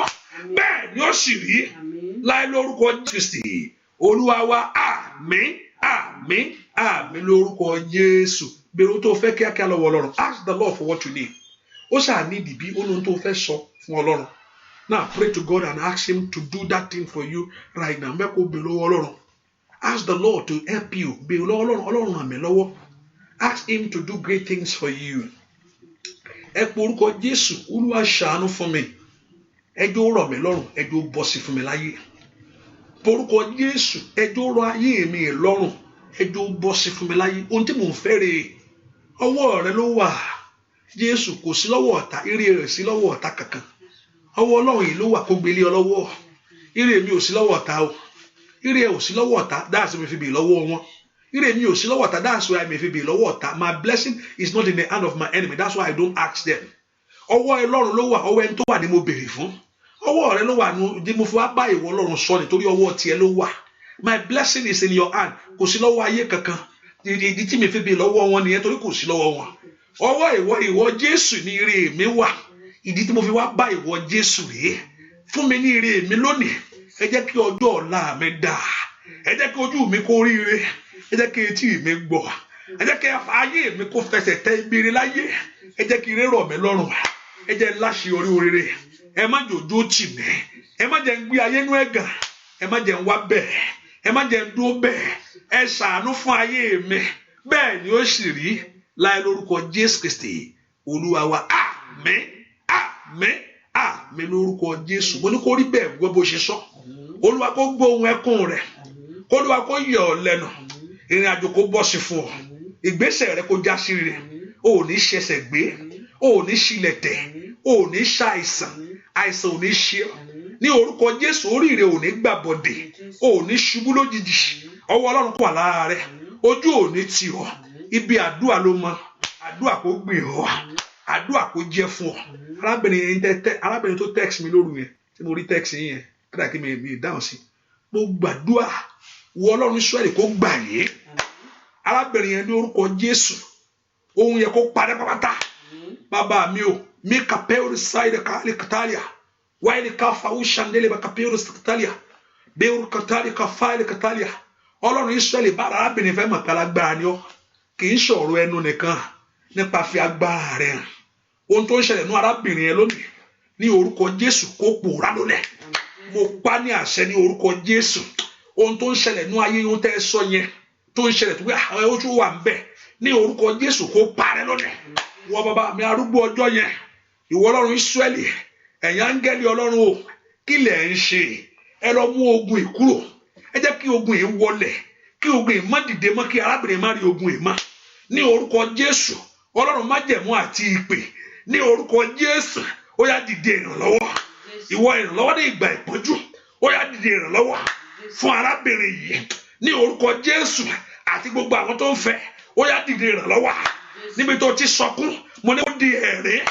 bẹ́ẹ̀ ni ó sì rí láì lórúkọ Kristi Olúwa wa àmín àmín àmín lórúkọ Jésù bẹ̀rù tó fẹ́ kíákíá lọ́wọ́ Ọlọ́run. Ask the Lord for what you need. Ó ṣáà ní ìdìbí olóhun tó fẹ́ sọ fún Ọlọ́run. Now pray to God and ask him to do that thing for you right now. Mẹ́kọ̀ọ́ bẹ̀rù lọ́wọ́ Ọlọ́run. Ask the Lord to help you. Bẹ̀rù lọ́wọ́ Ọlọ́run. Ọlọ́run ràn mí lọ́wọ́. Ask him to do great things for you. Ẹ pe orúkọ Jésù, Olúwa ṣàánú fún mi. Ẹjọ́ rọ̀ mí lọ́rùn, ẹjọ́ bọ́ sí fún mi láyé. Orúkọ Jésù, ẹjọ́ rọ̀ ayé mi lọ́rùn, ẹjọ́ bọ́ sí fún mi láyé. Ohun tí mò ń fẹ́ rèé, ọwọ́ rẹ ló wà. Jésù kò sí lọ́wọ́ ọ̀tá, ire rẹ̀ sí lọ́wọ́ ọ̀tá kankan. Ọwọ́ Ọlọ́run yìí ló wà kó gbélé ọ lọ́wọ́. Ire mi ò sí lọ́wọ́ ọ̀tá o. Ire ò sí lọ́wọ́ ọ̀tá, that's why mi fi bì lọ́wọ́ wọn. Ire mi ò sí lọ́wọ́ ọ̀tá, that's why mi fi bì lọ́wọ́ ọ̀tá. My blessing is not in the hand of my enemy, that's why I don't ask them. Ọwọ́ Ọlọ́run ló wà, ọwọ́ ẹni tó wà ni mo béèrè fún. Ọwọ́ rẹ ló wà ní mo fi wá bá ìwọ Ọlọ́run sọ nítorí ọwọ́ tiẹ̀ ló wà. My blessing is in your hand, kò sí lọ́wọ́ ayé kankan. Ìdí tí mi fi bì lọ́wọ́ wọn nìyẹn torí kò sí lọ́wọ́ wọn. Ọwọ́ ìwọ Jésù ní ire mi wà. Ìdí tí mo fi wá bá ìwọ Jésù rèé. Fún mi ní ire mi lónìí. Ẹ jẹ́ kí ọjọ́ ọ̀la mi dáa. Ẹ jẹ́ kí ojú mi kó ríire. Ẹ jẹ́ kí etí mi gbọ́. Ẹ jẹ́ kí ayé mi kó fẹsẹ̀ tẹ ibire láyé. Ẹ jẹ́ kí ire rọ̀ mí lọ́rùn. Ẹ jẹ́ láṣẹ oríire. Ẹ má jòjó tì mí. Ẹ má jẹ́ ń gbé ayé nú ẹ̀gàn. Ẹ má jẹ́ ń wá bẹ́ẹ̀. Ẹ má jẹ́ ń dúró bẹ́ẹ̀. Ẹ ṣàánú fún ayé mi. Bẹ́ẹ̀ ni ó sì rí láì lórúkọ Jésù Kristi Olúwa wa. Àmín àmín àmín lórúkọ Jésù. Mo ní kó rí bẹ́ẹ̀ gbọ́ bó ṣe sọ. Olúwa kó gbọ́ ohùn ẹkún rẹ̀. Olúwa kó yọ ọ́ lẹ́nu. Ìrìn àjò kó bọ́ sí fún ọ. Ìgbésẹ̀ rẹ kó já sí rere. O ò ní ṣẹ̀ṣẹ̀ gbé. O ò ní ṣílẹ̀ tẹ̀. O ò ní ṣàìsàn. Àìsàn ò ní ṣe ọ́. Ní orúkọ Jésù orí rẹ ò ní gbàbọ̀dè. O ò ní ṣubú lójijì. Ọwọ́ Ọlọ́run kó wà lára rẹ. Ojú ò ní tì ọ́. Ibi àdúrà ló mọ. Àdúrà kó gbè ọ́. Àdúrà kó jẹ́ fún ọ. Arábìnrin tó text mi lóru yẹn tí mo rí text yẹn kíra kí mi dáhùn sí. Mo gbàdúrà wọ Ọlọ́run Ísírẹ́lì kó gbà yé. Arábìnrin yẹn ní orúkọ Jésù. Ohun yẹn kó padà pátá. Bàbá mi ò mi kàpẹ́rù sáyẹ̀ káàlì kàtàlíà. Wáyé káfà ó ṣàndélé bá kàpẹ́rù kàtàlíà. Bẹ́ẹ̀rù kàtàlíà káfáìlì kàtàlíà. Ọlọ́run Ísírẹ́lì bá arábìnrin fẹ́ mọ̀ pé alágbára ni ọ́. Kì í ṣọ̀rọ̀ ẹnu nìkan nípa fi agbára rẹ̀ hàn. Ohun tó ń ṣẹlẹ̀ nú arábìnrin yẹn lónìí ní orúkọ Jésù kó pòórá lólẹ̀. Mo pa ní àṣẹ ní orúkọ Jésù. Ohun tó ń ṣẹlẹ̀ nú ayé ohun tẹ́ ẹ sọ yẹn tó ń ṣẹlẹ̀ tó pé ojú wà ń bẹ̀ ní orúkọ Jésù kó parẹ́ lólẹ̀. Wọ bàbá mi arúgbó ọjọ́ yẹn ìwọ Ọlọ́run Ísírẹ́lì ẹ̀yin áńgẹ́lì Ọlọ́run o kí lẹ̀ ń ṣe ẹ lọ mú ogun yìí kúrò ẹ jẹ́ kí ogun yìí wọlẹ̀ kí ogun yìí má dìde mọ́ kí arábìnrin má rí ogun yìí mọ́ ní orúkọ Jésù Ọlọ́run májẹ̀mú àti ìpè ní orúkọ Jésù ó yá dìde ìrànlọ́wọ́ ìwọ ìrànlọ́wọ́ ní ìgbà ìpọ́njú ó yá dìde ìrànlọ́wọ́ fún arábìnrin yìí ní orúkọ Jésù àti gbogbo àwọn tó ń fẹ́ ó yá dìde ìrànlọ́wọ́ níbi tó ti sọkún mo ní ó di ẹ̀rín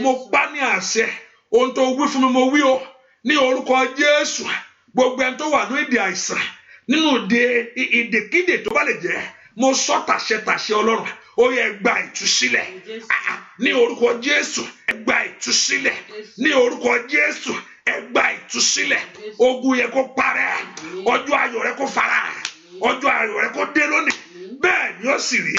mo pa ní àṣẹ ohun tó wí fún mi mo wí o ní orúkọ Jésù gbogbo ẹni tó wà ní ìdè àìsàn nínú ìdèkídè tó bá lè jẹ́ mo sọ tàṣẹ Ọlọ́run ó yẹ gba ìtúsílẹ̀ ní orúkọ Jésù ẹ gba ìtúsílẹ̀ ní orúkọ Jésù ẹ gba ìtúsílẹ̀ ogun yẹ kó parẹ́ ọjọ́ ayọ̀ rẹ kó fara ọjọ́ ayọ̀ rẹ kó dé lónìí bẹ́ẹ̀ ni ó sì rí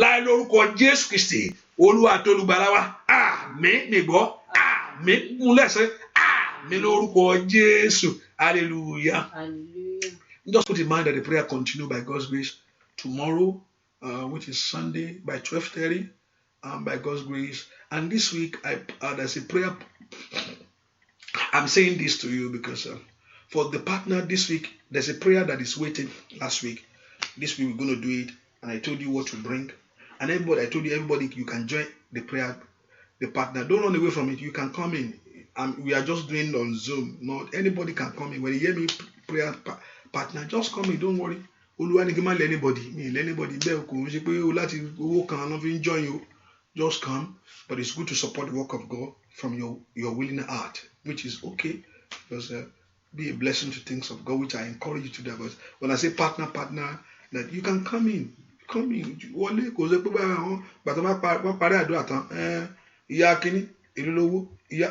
láì lórúkọ Jésù Kristi Olúwa àti Olùgbàlà wa àmín nígbọ́ àmín múlẹ̀sẹ̀ àmín lórúkọ Jésù hallelujah. Just put in mind that the prayer continue by God's grace tomorrow, which is Sunday by 12:30, by God's grace. And this week, there's a prayer. I'm saying this to you because for the partner this week, there's a prayer that is waiting last week. This week, we're going to do it. And I told you what to bring. And I told you, everybody, you can join the prayer, the partner. Don't run away from it. You can come in. We are just doing on Zoom. Not anybody can come in. When you hear me prayer partner, just come in. Don't worry. Olúwa ní kí n má lé anybody. Mi lé anybody bẹ́ẹ̀ kò ń ṣe pé láti owó kan ló fi ń join you. Just come. But it's good to support the work of God from your willing heart, which is okay. Because be a blessing to things of God, which I encourage you to do. But when I say partner, that you can come in. Wọlé kò ṣe pé báyà wọn gbàtọ́ bá parí àdúrà tán ìyá kínní èlò lówó ìyá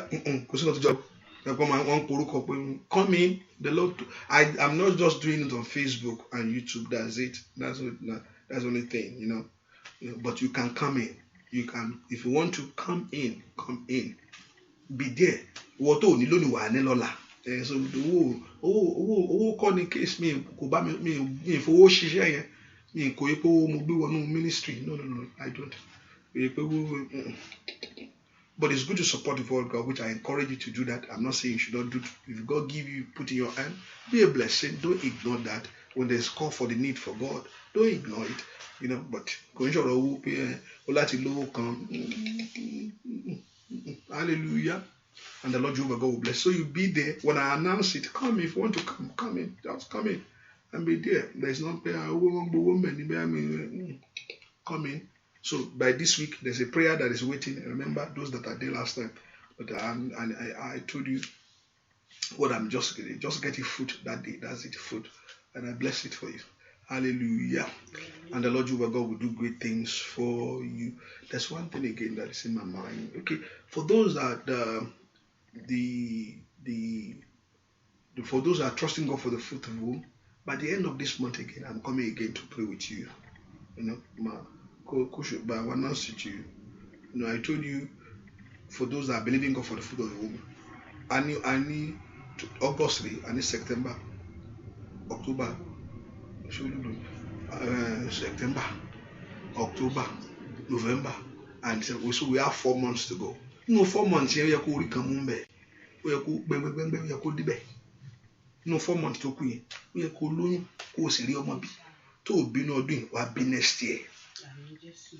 kò sí lọ́tọ́jọ́ ẹ̀kọ́ máa wọ́n porúkọ pé come in the Lord. I'm not just doing it on Facebook and YouTube. That's it. That's the only thing, you know. But you can come in. You can, if you want to come in. Be there. Wọ́n tó ní lónìí wà ní lọ́la. So owó kọ́ ni case mi kò bá mi ìfowó ṣiṣẹ́ yẹn. Kò yẹ pé mo gbé wọnú ministry. No, I don't. But it's good to support the word of God, which I encourage you to do that. I'm not saying you should not do it. If God give you, put in your hand, be a blessing. Don't ignore that. When there's call for the need for God, don't ignore it. You know, but hallelujah. And the Lord Jehovah God will bless. So you be there. When I announce it, come. If you want to come in. Just come in and be there. There's not come in. So by this week, there's a prayer that is waiting. Remember those that I did last time. But I told you what I'm just getting fruit that day. That's it, fruit. And I bless it for you. Hallelujah. And the Lord Jehovah God will do great things for you. There's one thing again that is in my mind. Okay, for those that for those that are trusting God for the fruit of the womb, by the end of this month again, I'm coming again to pray with you. You know, but I will announce it to you. You know, I told you for those that are believing God for the fruit of the womb, I need August, I need September, October, September, October, November, and so we have 4 months to go. No 4 months here. No 4 months to queen. We are calling Osirio to be no doing what be next year.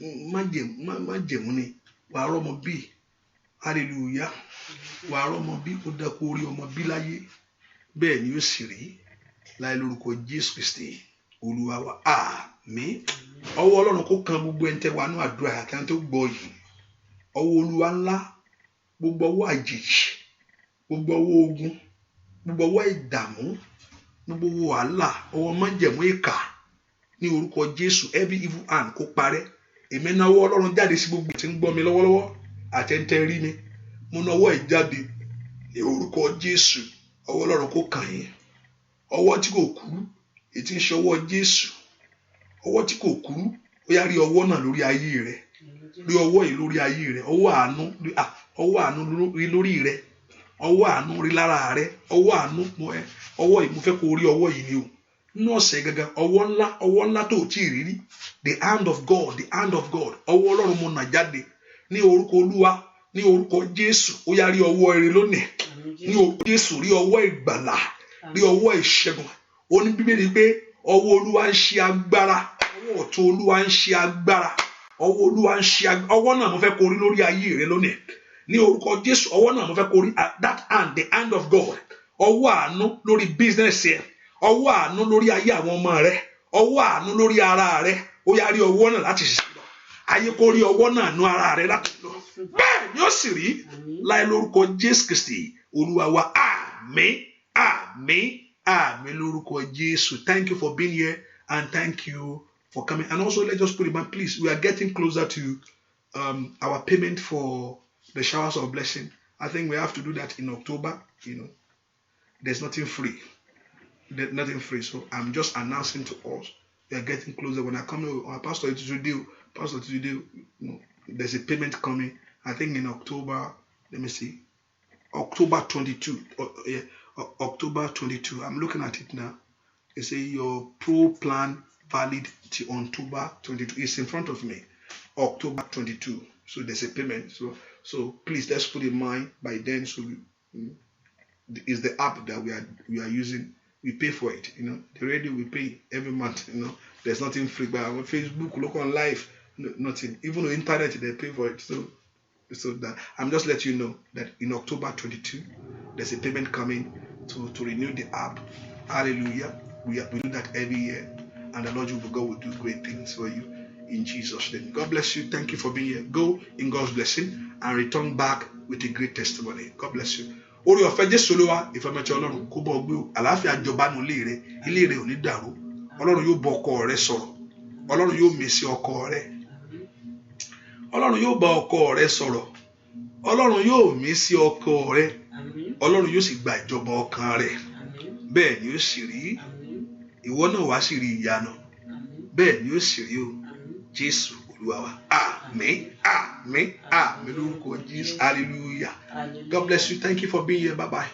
Majemuni, Waromo be. Hallelujah. Waromo be Udakuri Omobilaye. Ben you siri. Lailuko Jesus Christi. Uluawa. Me. Ọwọ́ Ọlọ́run kó kan gbogbo ẹni tẹ́ wà nínú àdúrà àti tó gbọ́ yìí. Ọwọ́ Olúwa ńlá, gbogbo ọwọ́ àjèjì, gbogbo ọwọ́ ogun, gbogbo ọwọ́ ìdààmú, gbogbo ọwọ́ wàhálà, ọwọ́ májẹ̀mú ìkà ní orúkọ Jésù, every evil hand kó parẹ́. Èmi náwó Ọlọ́run jáde sí gbogbo tí ń gbọ́ mi lọ́wọ́lọ́wọ́ àti ẹni tẹ́ rí mi. Mo náwó ìjáde ní orúkọ Jésù. Ọwọ́ Ọlọ́run kó kàn yín. Ọwọ́ tí kò kúrú, ètí ń ṣọwọ́ Jésù. Ọwọ́ tí kò kúrú, ó yá rí ọwọ́ náà lórí ayé rẹ̀. Rí ọwọ́ yìí lórí ayé rẹ̀. Ọwọ́ àánú rí lórí rẹ̀. Ọwọ́ àánú rí lára rẹ̀. Ọwọ́ àánú ọwọ́ yìí mo fẹ́ kó rí ọwọ́ yìí ni o. Nínú ọ̀sẹ̀ gangan, ọwọ́ ńlá tó tí ì rí rí. The hand of God, the hand of God. Ọwọ́ Ọlọ́run mo nà jáde ní orúkọ Olúwa ní orúkọ Jésù ó yá rí ọwọ́ ire lónìí ní orúkọ Jésù rí ọwọ́ ìgbàlà rí ọwọ́ ìṣẹ́gun ó ní Bíbélì pé ọwọ́ Olúwa ń ṣe agbára ọwọ́ ọ̀tún Olúwa ń ṣe agbára ọwọ́ Olúwa ń ṣe agbára ọwọ́ náà mo fẹ́ kó rí lórí ayé rẹ lónìí ní orúkọ Jésù ọwọ́ náà mo fẹ́ kó rí that hand the hand of God ọwọ́ àánú lórí business yẹn ọwọ́ àánú lórí ayé àwọn ọmọ rẹ ọwọ́ àánú lórí ara rẹ ó yá rí ọwọ́ náà láti ṣiṣẹ́ lọ ayé kó rí ọwọ́ náà nú ara rẹ láti lọ bẹ́ẹ̀ ni ó sì rí láì lórúkọ Jésù Kristi Olúwa wa àmín àmín àmín lórúkọ Jésù. Thank you for being here and thank you for coming, and also let's just put it back, please. We are getting closer to our payment for the showers of blessing. I think we have to do that in October. There's nothing free. There's nothing free. So I'm just announcing to us we are getting closer. When I come to our Pastor today, there's a payment coming. I think in October. Let me see. October 22. October 22. I'm looking at it now. They say your pro plan valid till October 22. It's in front of me. October 22. So there's a payment. So please let's put in mind by then. So it's the app that we are using. We pay for it. The radio we pay every month. There's nothing free. But on Facebook, look on live, nothing. Even on internet they pay for it. So that I'm just letting you know that in October 22 there's a payment coming to renew the app. Hallelujah. We do that every year, and the Lord God will do great things for you in Jesus' name. God bless you. Thank you for being here. Go in God's blessing and return back with a great testimony. God bless you. Orí ọ̀fẹ́ Jésù Olúwa ìfẹ́mẹ́tì Ọlọ́run kó bọ́ gbé o àlàáfíà jọba nù ilé rẹ ò ní dàrú. Ọlọ́run yóò bọ ọkọ rẹ sọ̀rọ̀. Ọlọ́run yóò mèsì ọkọ rẹ. Ọlọ́run yóò bá ọkọ rẹ sọ̀rọ̀. Ọlọ́run yóò mèsì ọkọ rẹ. Ọlọ́run yóò sì gba ìjọba ọkàn rẹ. Bẹ́ẹ̀ ni ó sì rí. Ìwọ náà wá sì rí ìyanu. Bẹ́ẹ̀ ni ó sì rí o. Jésù Olúwa wa. Àmín, àmín, àmín lórúkọ Jésù. Hallelujah. God bless you. Thank you for being here. Bye-bye.